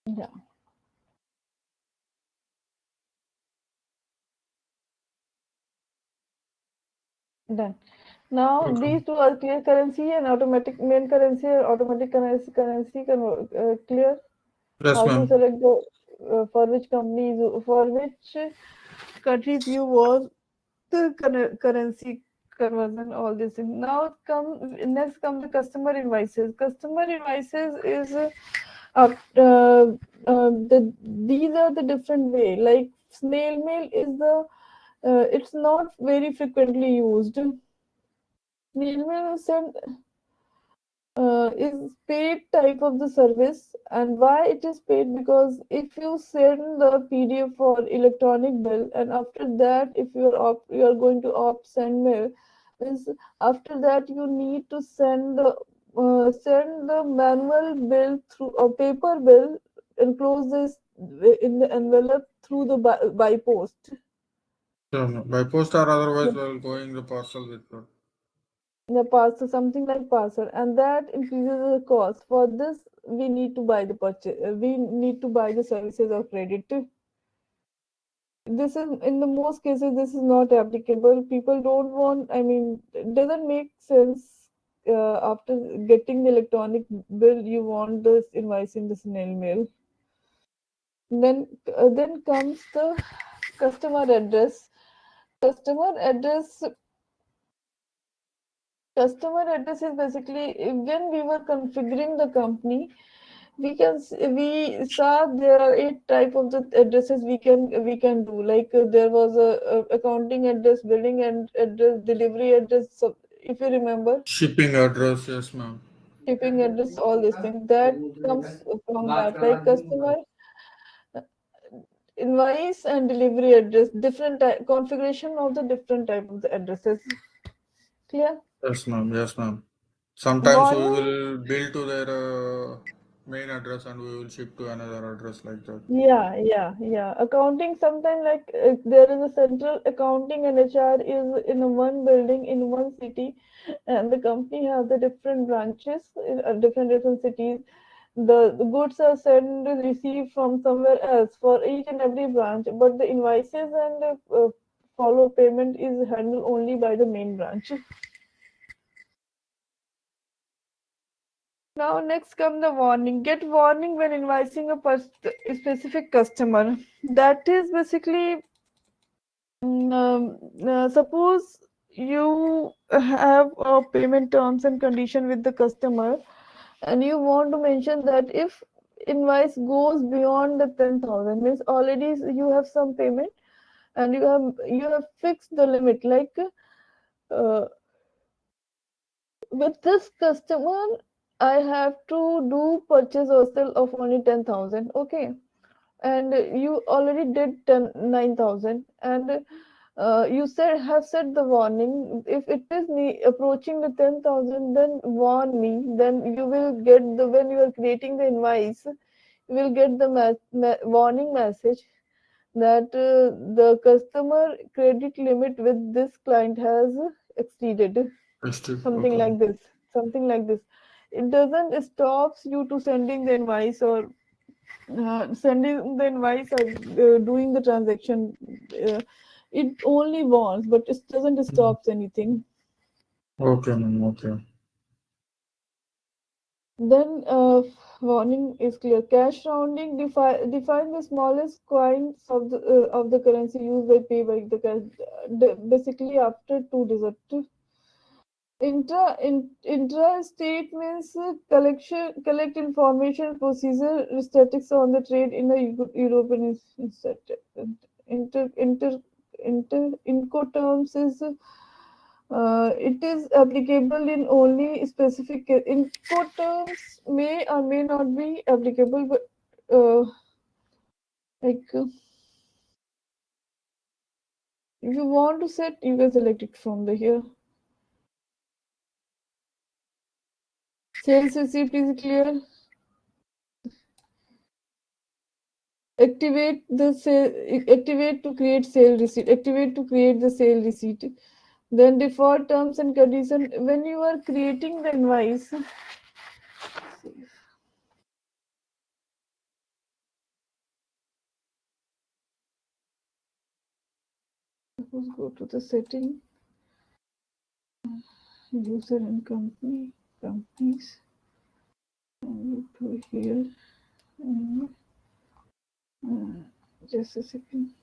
Speaker 2: Yeah. Done. Now
Speaker 3: Okay.
Speaker 2: these two are clear currency and automatic main currency and automatic currency clear.
Speaker 3: Yes,
Speaker 2: How to
Speaker 3: ma'am.
Speaker 2: select the for which companies, for which countries you want the currency conversion, all this thing. Now next come the customer invoices. Customer invoices is these are the different way. Like snail mail is the it's not very frequently used. Snail mail is paid type of the service. And why it is paid? Because if you send the PDF for electronic bill, and after that if you are going to opt send mail, means after that you need to send the manual bill through a paper bill, enclose this in the envelope through the by post.
Speaker 3: Sure, ma'am. By post or otherwise while going the parcel with you.
Speaker 2: The parcel, something like parcel, and that increases the cost. For this, we need to buy the purchase. We need to buy the services of credit. This is in the most cases this is not applicable. People don't want. I mean, it doesn't make sense. After getting the electronic bill, you want this invoice in the snail mail. Then comes the customer address. Customer address. Customer address is basically when we were configuring the company, we saw there are 8 type of the addresses we can do. Like there was a accounting address, billing and address, delivery address. So if you remember,
Speaker 3: Shipping address, yes, ma'am.
Speaker 2: shipping address, all these things that comes from that. Like customer invoice and delivery address, different configuration of the different type of the addresses. Clear?
Speaker 3: Yes, ma'am. Yes, ma'am. Sometimes we
Speaker 2: Warning.
Speaker 3: will bill to their main address and we will ship to another address like that.
Speaker 2: Yeah. Accounting sometimes like there is a central accounting and HR is in a one building in one city, and the company have the different branches in different cities. The goods are sent received from somewhere else for each and every branch, but the invoices and follow payment is handled only by the main branch. Now next come the warning. Get warning when invoicing a specific customer. That is basically suppose you have a payment terms and condition with the customer, and you want to mention that if invoice goes beyond the 10,000, means already you have some payment and you have fixed the limit. Like uh, with this customer, I have to do purchase or sale of only 10,000. Okay, and you already did 9,000, and you have set the warning. If it is approaching the 10,000, then warn me. Then you will get when you are creating the invoice, you will get the warning message that the customer credit limit with this client has exceeded. Something
Speaker 3: Okay.
Speaker 2: like this. Something like this. It doesn't stops you to sending the invoice or sending the invoice or doing the transaction. It only warns, but it doesn't stops anything.
Speaker 3: Okay, ma'am. Okay.
Speaker 2: Then warning is clear. Cash rounding define the smallest coins of the currency used by pay by the cash. Basically after 2 digits. Intra-state means collect information, procedure, statistics on the trade in a European institute. Incoterms is it is applicable in only specific Incoterms may or may not be applicable, but like if you want to set, you can select it from the here. Sales receipt is clear. Activate to create sale receipt. Activate to create the sale receipt. Then default terms and condition. When you are creating the invoice, suppose go to the setting, user and companies, and go to here. Just a second.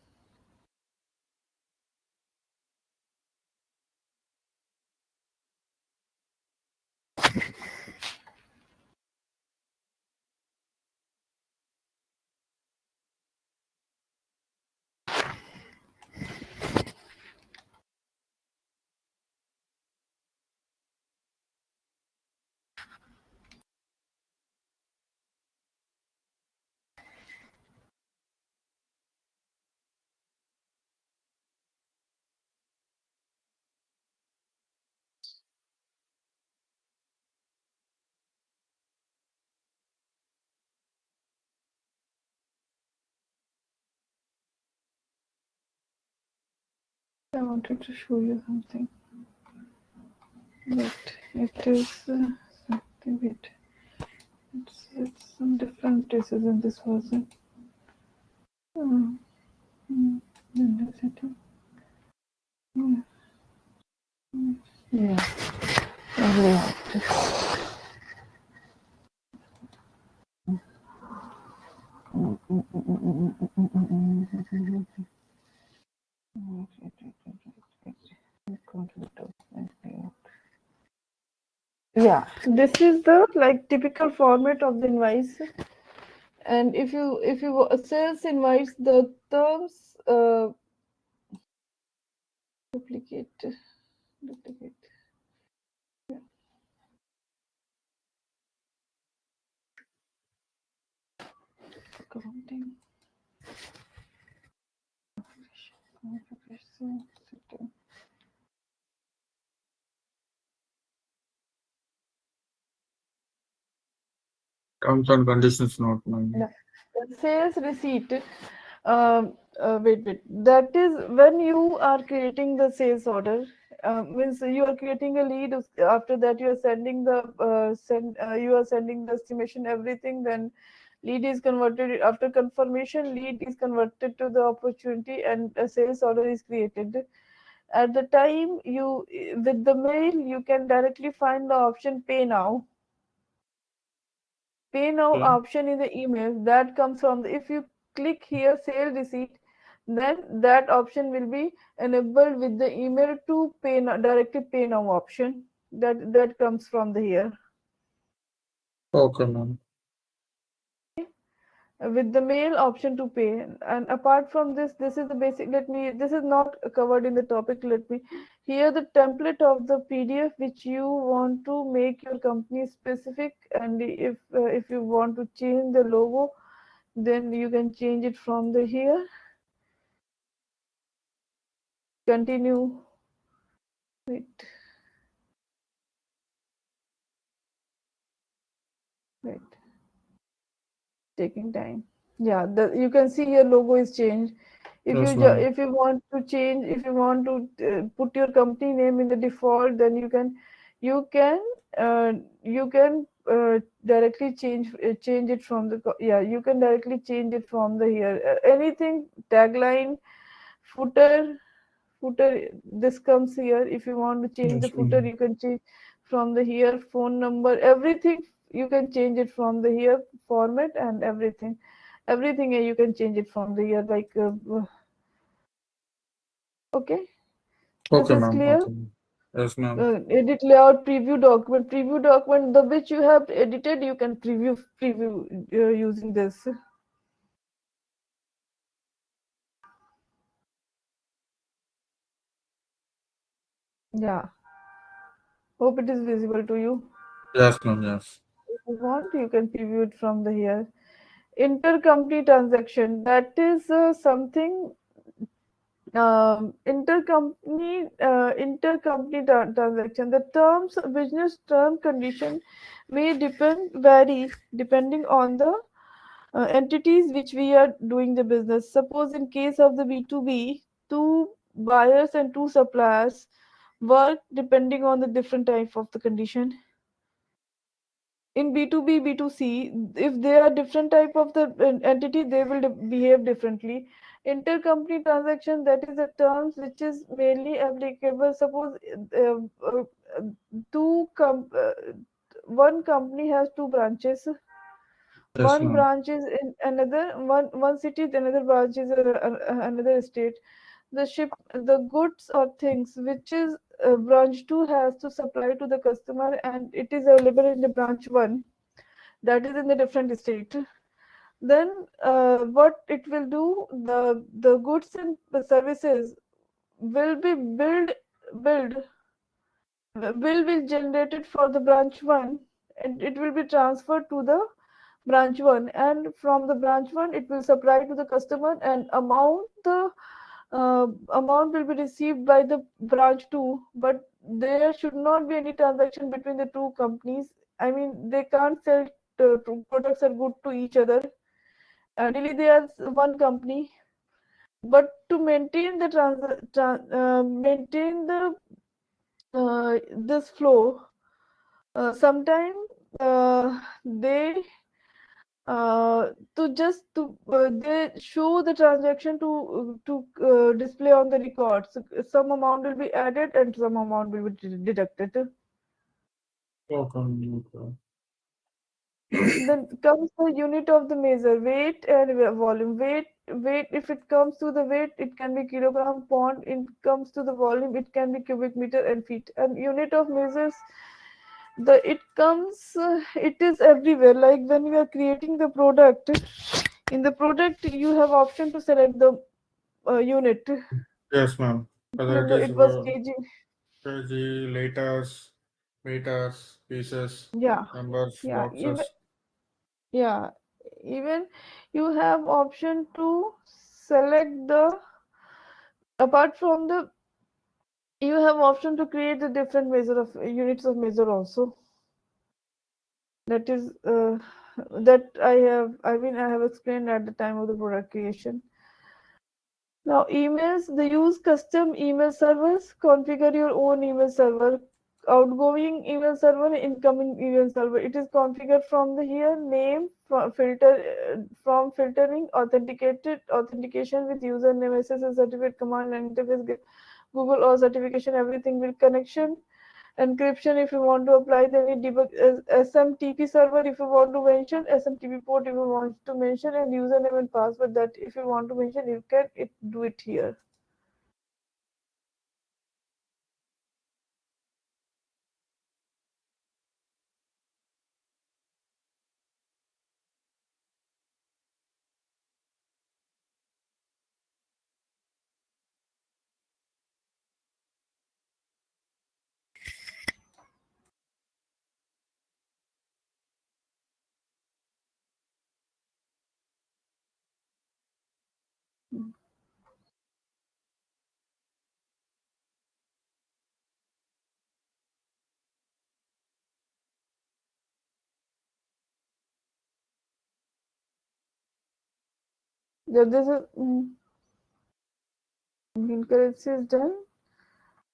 Speaker 2: I wanted to show you something, but it is something bit. It's some different places in this version. Setting. Yeah. Yeah, this is the like typical format of the invoice. And if you sales invoice, the terms duplicate. Yeah. Accounting.
Speaker 3: Terms and conditions note.
Speaker 2: Sales receipt. Wait. That is when you are creating the sales order. Means you are creating a lead. After that, you are sending the you are sending the estimation, everything. Then lead is converted. After confirmation, lead is converted to the opportunity, and a sales order is created. At the time you with the mail, you can directly find the option pay now. Pay now option in the email that comes from the, if you click here sale receipt, then that option will be enabled with the email to pay now, directly pay now option that comes from the here.
Speaker 3: Okay, ma'am.
Speaker 2: With the mail option to pay. And apart from this, this is the basic. This is not covered in the topic. Let me here the template of the PDF which you want to make your company specific. And if you want to change the logo, then you can change it from the here. Continue. Wait. Taking time. Yeah, you can see your logo is changed. If
Speaker 3: Yes,
Speaker 2: if you want to change, if you want to put your company name in the default, then you can directly change it from the you can directly change it from the here. Anything tagline, footer, this comes here. If you want to change the footer, you can change from the here. Phone number, everything you can change it from the here. Format and everything you can change it from the here, like okay, this is clear.
Speaker 3: Yes, ma'am.
Speaker 2: Edit layout, preview document. Preview document, the which you have edited, you can preview using this. Yeah. Hope it is visible to you.
Speaker 3: Yes, ma'am. Yes.
Speaker 2: If you want, you can preview it from the here. Intercompany transaction. That is something intercompany transaction. The terms, business term condition may vary depending on the entities which we are doing the business. Suppose in case of the B2B, two buyers and two suppliers work depending on the different type of the condition. In B2B, B2C, if they are different type of the entity, they will behave differently. Intercompany transaction, that is the terms which is mainly applicable. Suppose one company has two branches.
Speaker 3: Yes,
Speaker 2: One
Speaker 3: ma'am.
Speaker 2: branch is in one city, another branch is another state. The goods or things which is branch 2 has to supply to the customer, and it is available in the branch 1 that is in the different state. Then what it will do, the goods and the services will be build will be generated for the branch 1, and it will be transferred to the branch 1, and from the branch 1 it will supply to the customer, and amount will be received by the branch 2. But there should not be any transaction between the two companies. I mean, they can't sell products or good to each other. Ideally they are one company, but to maintain the maintain the this flow, sometime they they show the transaction to display on the record. So some amount will be added and some amount will be deducted.
Speaker 3: Okay. Okay.
Speaker 2: Then comes the unit of the measure, weight and volume. Weight, if it comes to the weight, it can be kilogram, pound. It comes to the volume, it can be cubic meter and feet. And unit of measures, it is everywhere. Like when we are creating the product, in the product you have option to select the unit.
Speaker 3: Yes, ma'am. Whether it
Speaker 2: Remember,
Speaker 3: is
Speaker 2: it was kg.
Speaker 3: kg, liters, meters, pieces,
Speaker 2: Yeah,
Speaker 3: numbers,
Speaker 2: yeah,
Speaker 3: boxes.
Speaker 2: yeah. Even you have option to select the apart from the you have option to create the different measure of units of measure also. That is that I have explained at the time of the product creation. Now, emails, they use custom email servers. Configure your own email server. Outgoing email server, incoming email server. It is configured from the here name, from filtering, authentication with username, SSL certificate, command and interface, Google or certification, everything with connection. Encryption, if you want to apply, then you debug SMTP server if you want to mention, SMTP port if you want to mention, and username and password, that if you want to mention, you can do it here. Yeah, this is green currency is done,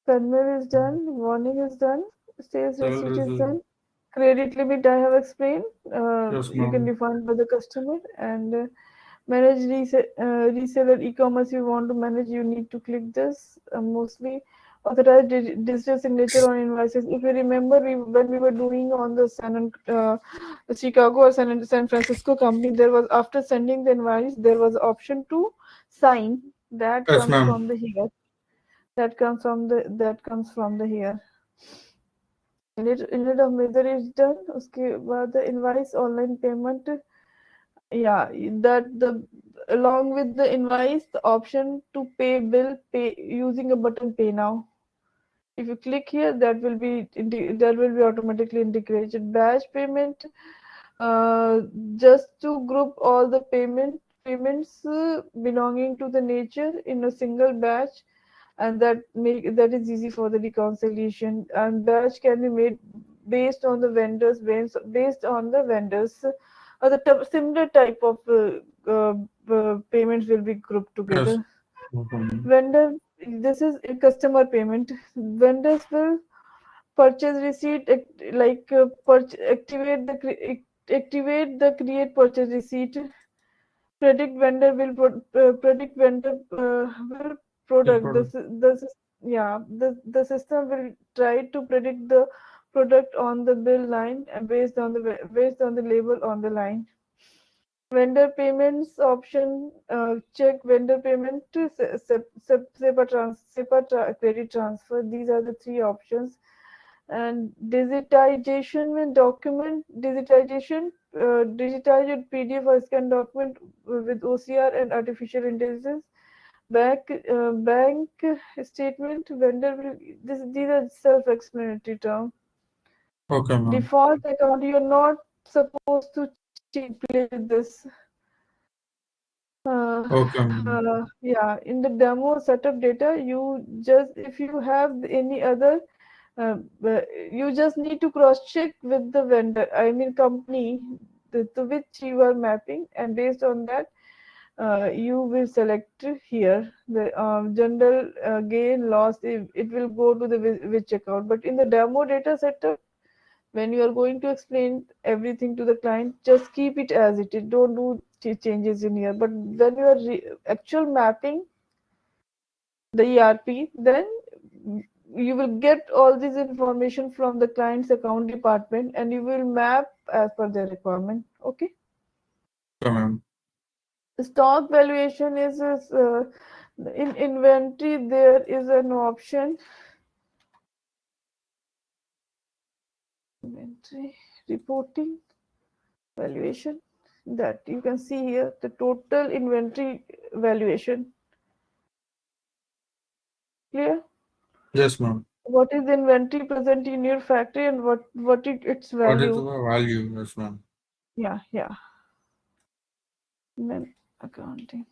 Speaker 2: convey is done, warning is done, sales
Speaker 3: Sale
Speaker 2: receipt is
Speaker 3: receipt.
Speaker 2: done, credit limit I have explained.
Speaker 3: Yes,
Speaker 2: You can
Speaker 3: ma'am.
Speaker 2: define by the customer, and manage reseller e-commerce. You want to manage, you need to click this. Mostly authorized digital signature on invoices. If you remember, when we were doing on the Chicago or San Francisco company, there was, after sending the invoice, there was option to sign. That
Speaker 3: Yes,
Speaker 2: comes
Speaker 3: ma'am.
Speaker 2: from the here. That comes from the here. Unit of measure is done. उसके बाद the invoice online payment. Yeah, that the along with the invoice, the option to pay bill, pay using a button pay now. If you click here, that will be automatically integrated. Batch payment, just to group all the payments belonging to the nature in a single batch, and that is easy for the reconciliation. And batch can be made based on the vendors, based on the vendors, or the similar type of payments will be grouped together.
Speaker 3: Yes. Okay.
Speaker 2: Vendor, this is a customer payment. Vendors will purchase receipt activate the create purchase receipt. Predict vendor will product the system will try to predict the product on the bill line and based on the label on the line. Vendor payments option, check vendor payment to SEPA credit transfer. These are the three options. And digitization with document digitization, digitize your PDF or scan document with OCR and artificial intelligence. Bank statement vendor will, these are self-explanatory terms.
Speaker 3: Okay, ma'am.
Speaker 2: Default account, you're not supposed to play with this.
Speaker 3: Okay, ma'am.
Speaker 2: Yeah, in the demo setup data, you just, if you have any other, you just need to cross check with the vendor, I mean company, to which you are mapping, and based on that, you will select here the general gain loss. It will go to the which account. But in the demo data setup, when you are going to explain everything to the client, just keep it as it is. Don't do changes in here. But when you are actual mapping the ERP, then you will get all this information from the client's account department, and you will map as per their requirement. Okay.
Speaker 3: Okay, ma'am.
Speaker 2: Stock valuation is in inventory. There is an option. Inventory reporting valuation, that you can see here the total inventory valuation. Clear?
Speaker 3: Yes, ma'am.
Speaker 2: What is the inventory present in your factory and what is its
Speaker 3: What is
Speaker 2: value?
Speaker 3: the value? Yes, ma'am.
Speaker 2: Yeah. Then accounting.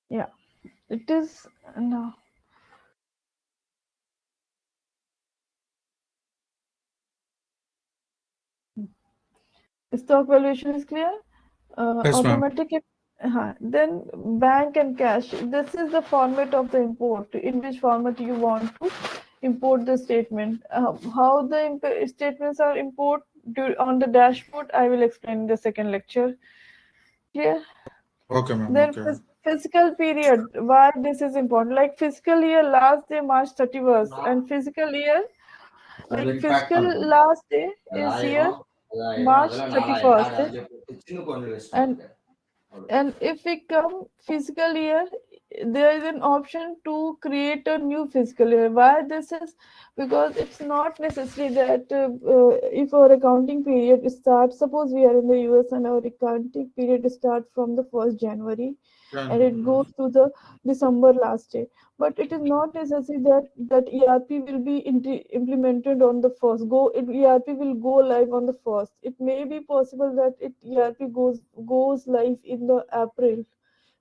Speaker 2: Yeah, it is now. Stock valuation is clear.
Speaker 3: Yes, ma'am.
Speaker 2: Automatic. Then bank and cash. This is the format of the import. In which format you want to import the statement. How the statements are imported on the dashboard, I will explain in the second lecture. Clear?
Speaker 3: Okay, ma'am.
Speaker 2: Then
Speaker 3: Okay.
Speaker 2: fiscal period. Why this is important? Like fiscal year last day March 31st, and fiscal year, like fiscal last day is here March 31st. And if we come fiscal year, there is an option to create a new fiscal year. Why this is? Because it's not necessary that if our accounting period starts, suppose we are in the US and our accounting period starts from the 1st January and it goes to the December last day. But it is not necessary that ERP will be implemented on the first go. ERP will go live on the first. It may be possible that ERP goes live in the April,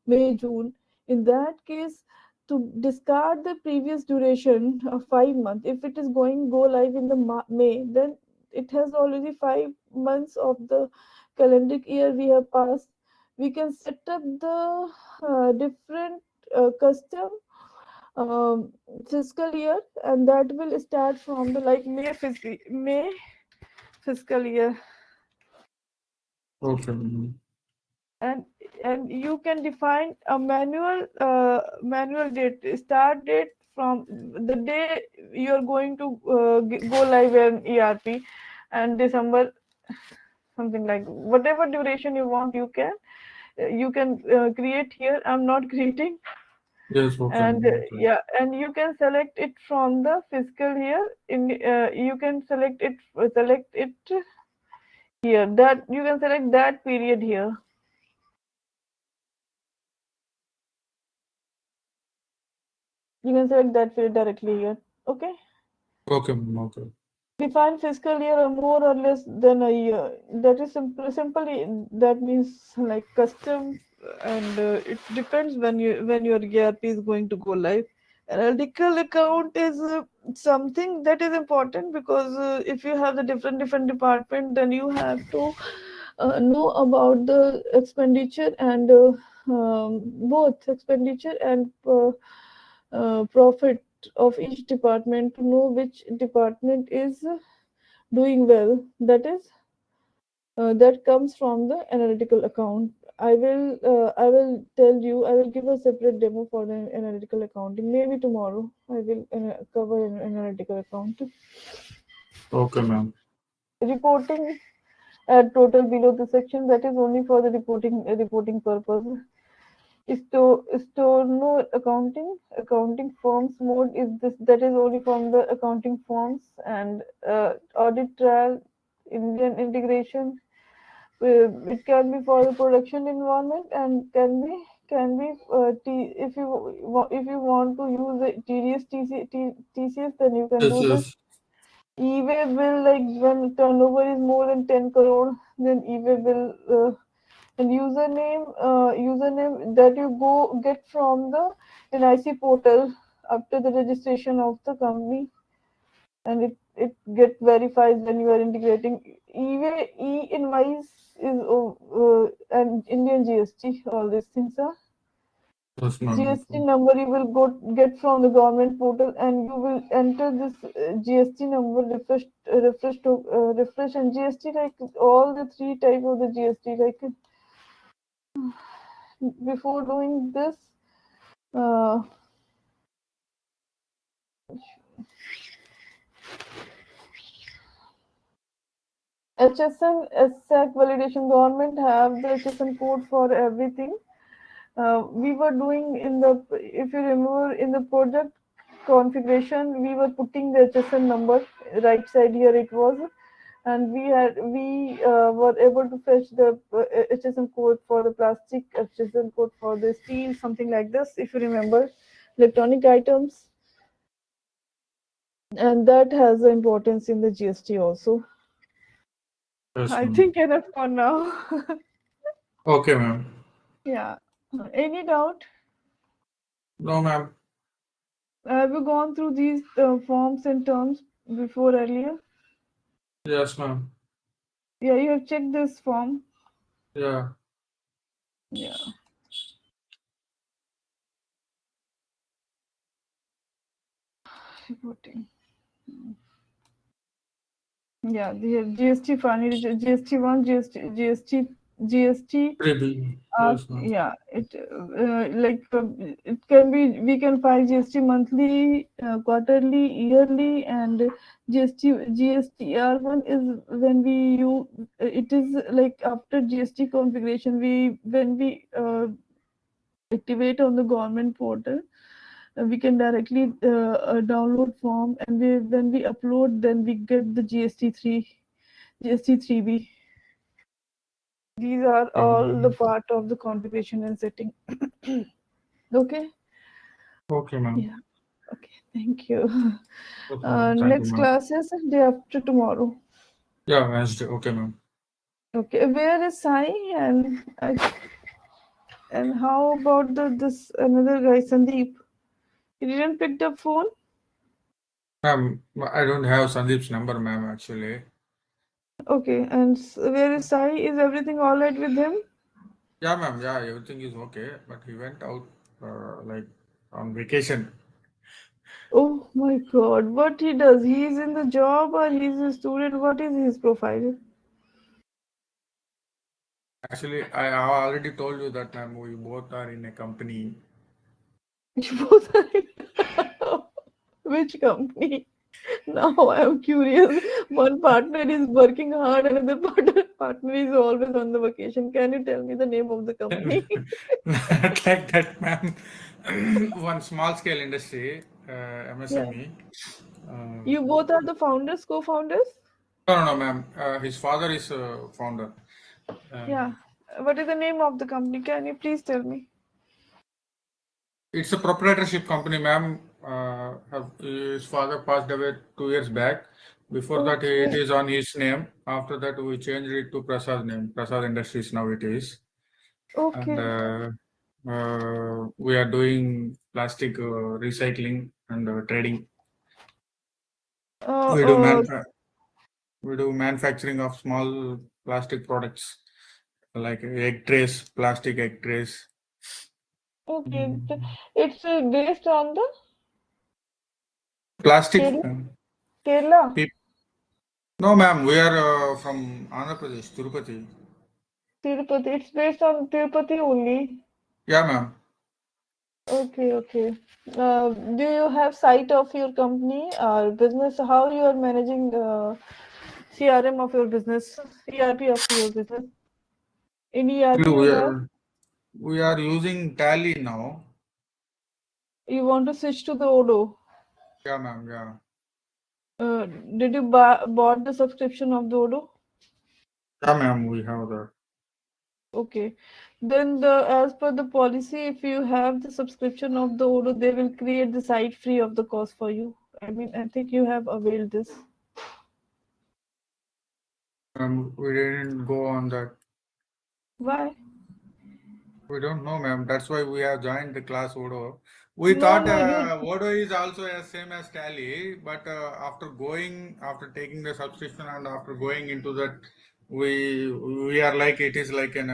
Speaker 2: May, June. In that case, to discard the previous duration of 5 months, if it is go live in the May, then it has already 5 months of the calendar year we have passed. We can set up the different custom fiscal year, and that will start from the like May fiscal year.
Speaker 3: Okay, ma'am.
Speaker 2: And you can define a manual date, start date from the day you're going to go live in ERP, and December, something like whatever duration you want, you can you can create here. I'm not creating.
Speaker 3: Yes, okay,
Speaker 2: And
Speaker 3: ma'am. Okay.
Speaker 2: yeah, and you can select it from the fiscal here. You can select it here. That you can select that period here. You can select that period directly here. Okay.
Speaker 3: Okay, ma'am. Okay.
Speaker 2: Define fiscal year or more or less than a year. That is simply that means like custom, and it depends when your ERP is going to go live. Analytical account is something that is important because if you have the different department, then you have to know about the expenditure and both expenditure and profit of each department to know which department is doing well. That comes from the analytical account. I will tell you, I will give a separate demo for the analytical accounting. Maybe tomorrow I will cover an analytical account.
Speaker 3: Okay, ma'am.
Speaker 2: Reporting at total below the section, that is only for the reporting purpose. No accounting forms mode is this, that is only from the accounting forms. And audit trail Indian integration, it can be for the production environment and can be if you want to use the TCS, then you can
Speaker 3: Yes,
Speaker 2: do this.
Speaker 3: yes.
Speaker 2: eBay will, like when turnover is more than 10 crore, then eBay will and username that you go get from the NIC portal after the registration of the company, and it get verifies when you are integrating. E-invoice is and Indian GST. All these things are
Speaker 3: Yes, ma'am.
Speaker 2: GST number you will get from the government portal, and you will enter this GST number, refresh and GST, like all the three type of the GST. Like before doing this, uh, HSN SAC validation, government have the HSN code for everything. We were doing in the, if you remember, in the project configuration, we were putting the HSN number right side here it was, and we were able to fetch the HSN code for the plastic, HSN code for the steel, something like this, if you remember, electronic items, and that has the importance in the GST also.
Speaker 3: Yes,
Speaker 2: I
Speaker 3: ma'am.
Speaker 2: think enough for now.
Speaker 3: Okay, ma'am.
Speaker 2: Yeah. Any doubt?
Speaker 3: No, ma'am.
Speaker 2: Have you gone through these forms and terms before earlier?
Speaker 3: Yes, ma'am.
Speaker 2: Yeah, you have checked this form.
Speaker 3: Yeah.
Speaker 2: Yeah. Reporting. Yeah, the GST funny, GST 1, GST.
Speaker 3: 3B. Yes, ma'am.
Speaker 2: Yeah, it can be, we can file GST monthly, quarterly, yearly, and GSTR1 is when it is like after GST configuration, when we activate on the government portal, we can directly download form, and when we upload, then we get the GST 3B. These are all the part of the configuration and setting. Okay.
Speaker 3: Okay, ma'am.
Speaker 2: Yeah. Okay. Thank you.
Speaker 3: Okay, ma'am. Thank you,
Speaker 2: Next
Speaker 3: ma'am.
Speaker 2: class is day after tomorrow.
Speaker 3: Yeah, Wednesday. Okay, ma'am.
Speaker 2: Okay. Where is Sai, and how about this another guy, Sandeep? He didn't pick up phone.
Speaker 3: Ma'am, I don't have Sandeep's number, ma'am, actually.
Speaker 2: Okay. And where is Sai? Is everything all right with him?
Speaker 3: Yeah, ma'am. Yeah, everything is okay. But he went out, like, on vacation.
Speaker 2: Oh my God. What he does? He's in the job or he's a student? What is his profile?
Speaker 3: Actually, I have already told you that, ma'am, we both are in a company.
Speaker 2: Which company? Now I am curious. One partner is working hard, another partner is always on the vacation. Can you tell me the name of the company?
Speaker 3: Not like that, ma'am. One small scale industry,
Speaker 2: Yeah.
Speaker 3: MSME.
Speaker 2: You both are the founders, co-founders?
Speaker 3: No, no, no, ma'am. His father is a founder.
Speaker 2: Yeah.
Speaker 3: Um,
Speaker 2: What is the name of the company? Can you please tell me?
Speaker 3: it's a proprietorship company, ma'am. His father passed away 2 years back. Before that, it
Speaker 2: Okay.
Speaker 3: is on his name. After that, we changed it to Prasad name. Prasad Industries now it is. And
Speaker 2: Okay.
Speaker 3: we are doing plastic recycling and trading.
Speaker 2: Uh,
Speaker 3: We do
Speaker 2: uh,
Speaker 3: manufacturing of small plastic products like egg trays, plastic egg trays.
Speaker 2: okay.
Speaker 3: Mm.
Speaker 2: It's based on the
Speaker 3: Plastic.
Speaker 2: Kerala. Kerala.
Speaker 3: Peop- no, ma'am. We are from Andhra Pradesh, Tirupati.
Speaker 2: Tirupati. It's based on Tirupati only.
Speaker 3: Yeah, ma'am.
Speaker 2: Okay, okay. Do you have site of your company or business? How you are managing CRM of your business, ERP of your business? Any ERP
Speaker 3: We
Speaker 2: you have?
Speaker 3: are we are using Tally now.
Speaker 2: You want to switch to the Odoo?
Speaker 3: Yeah, ma'am. Yeah.
Speaker 2: Did you buy bought the subscription of the Odoo?
Speaker 3: Yeah, ma'am. We have that.
Speaker 2: Okay. Then as per the policy, if you have the subscription of the Odoo, they will create the site free of the cost for you. I mean, I think you have availed this.
Speaker 3: We didn't go on that.
Speaker 2: Why?
Speaker 3: We don't know, ma'am. That's why we have joined the class Odoo. We
Speaker 2: No,
Speaker 3: thought
Speaker 2: no, you.
Speaker 3: Odoo is also as same as Tally, but after taking the subscription and after going into that, we are like it is like an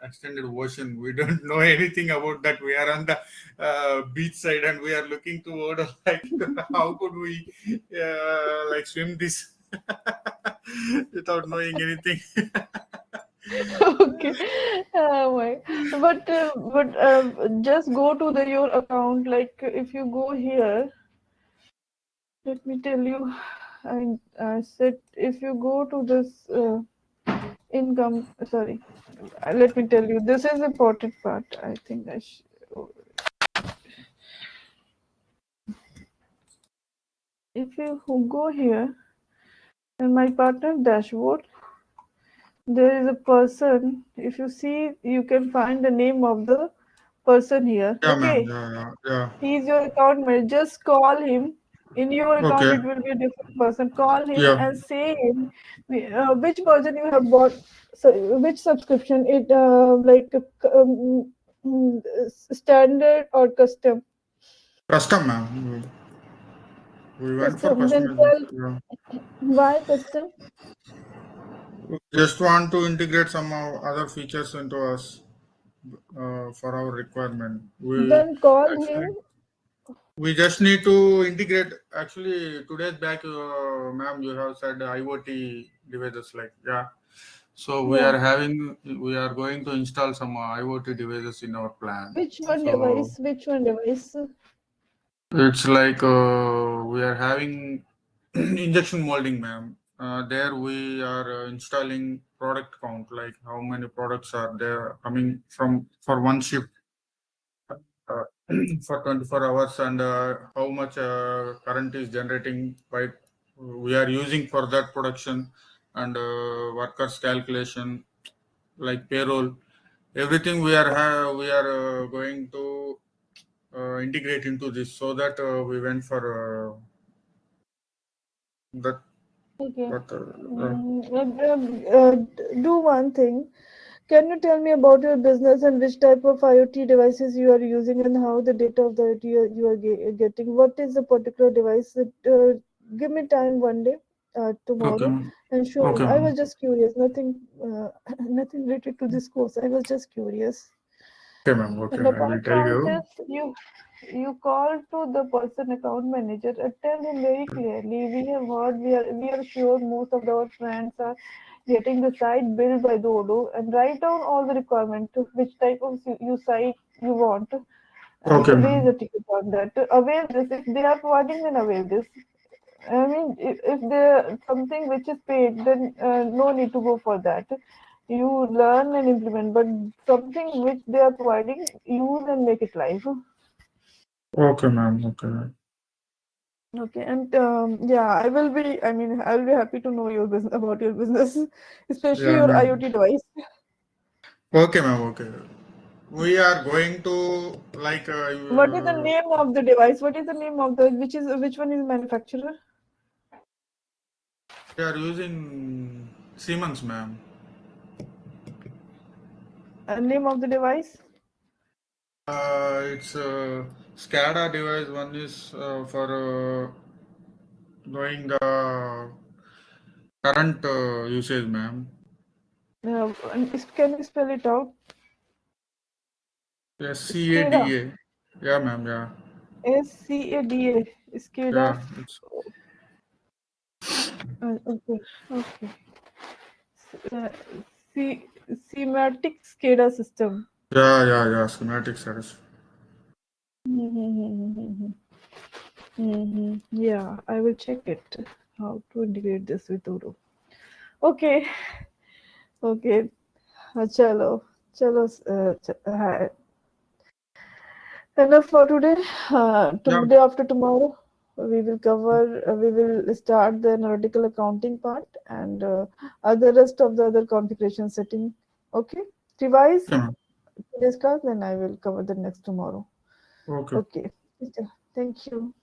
Speaker 3: extended ocean. We don't know anything about that. We are on the beach side and we are looking to Odoo like how could we like swim this without knowing anything.
Speaker 2: Okay. Oh my. But just go to the your account. Like if you go here, let me tell you. I said if you go to this income. Sorry. Let me tell you. This is important part. I think I. If you go here and my partner dashboard, there is a person. If you see, you can find the name of the person here.
Speaker 3: Yeah, ma'am.
Speaker 2: Okay.
Speaker 3: Yeah, yeah,
Speaker 2: He is your account manager. Just call him. In your
Speaker 3: yeah.
Speaker 2: account,
Speaker 3: Okay.
Speaker 2: it will be a different person. Call him
Speaker 3: Yeah.
Speaker 2: and say him which version you have bought. So which subscription? It standard or custom?
Speaker 3: Custom, ma'am. We went for
Speaker 2: Custom. Then tell
Speaker 3: customization.
Speaker 2: why custom.
Speaker 3: Yeah. Just want to integrate some other features into us for our requirement.
Speaker 2: Then call him.
Speaker 3: Actually we just need to integrate. Actually, 2 days back, ma'am, you have said IoT devices like yeah. So
Speaker 2: Yeah.
Speaker 3: we are going to install some IoT devices in our plan.
Speaker 2: Which one
Speaker 3: So
Speaker 2: device? Which one device?
Speaker 3: it's like we are having injection molding, ma'am. There we are installing product count, like how many products are there coming from for one shift uh, for 24 hours, and how much current is generating by we are using for that production, and workers calculation like payroll. Everything we are going to integrate into this, so that we went for that.
Speaker 2: Okay.
Speaker 3: But
Speaker 2: Do one thing. Can you tell me about your business and which type of IoT devices you are using and how the data of the IoT you are getting? What is the particular device? Give me time one day,
Speaker 3: okay,
Speaker 2: tomorrow,
Speaker 3: ma'am.
Speaker 2: and show me.
Speaker 3: Okay,
Speaker 2: I
Speaker 3: ma'am.
Speaker 2: was just curious. Nothing, nothing related to this course. I was just curious.
Speaker 3: Okay, ma'am. Okay,
Speaker 2: And
Speaker 3: I will
Speaker 2: apart
Speaker 3: tell
Speaker 2: from
Speaker 3: you.
Speaker 2: this, you call to the person account manager and tell him very clearly. We have heard, we are sure most of our friends are getting the site built by the Odoo, and write down all the requirements, which type of you site you want, and
Speaker 3: Okay,
Speaker 2: raise a
Speaker 3: ma'am.
Speaker 2: ticket on that. Avail this if they are providing, then avail this. I mean, if there something which is paid, then no need to go for that. You learn and implement, but something which they are providing, use and make it live.
Speaker 3: Okay, ma'am. Okay.
Speaker 2: Okay, and yeah, I will be. I mean, I will be happy to know your business about your business, especially
Speaker 3: Yeah,
Speaker 2: your
Speaker 3: ma'am.
Speaker 2: IoT device.
Speaker 3: Okay, ma'am. Okay. We are going to like
Speaker 2: What is the name of the device? What is the name of the which one is manufacturer?
Speaker 3: we are using Siemens, ma'am.
Speaker 2: Name of the device?
Speaker 3: It's a SCADA device. One is for doing current usage, ma'am.
Speaker 2: Can you spell it out? SCADA.
Speaker 3: SCADA. Yeah, ma'am. Yeah.
Speaker 2: SCADA. SCADA.
Speaker 3: Yeah. It's
Speaker 2: Okay. Okay. Uh, Thematic SCADA system.
Speaker 3: yeah. Schematic status.
Speaker 2: Yeah, I will check it. How to integrate this with Odoo. Okay. Okay. Chalo. Chalo. Enough for today.
Speaker 3: Yeah.
Speaker 2: Day after tomorrow, we will cover. We will start the analytical accounting part and other rest of the other configuration setting. Okay. Revise.
Speaker 3: Okay, ma'am.
Speaker 2: Discuss. Then I will cover the next tomorrow.
Speaker 3: Okay.
Speaker 2: Okay. Thank you.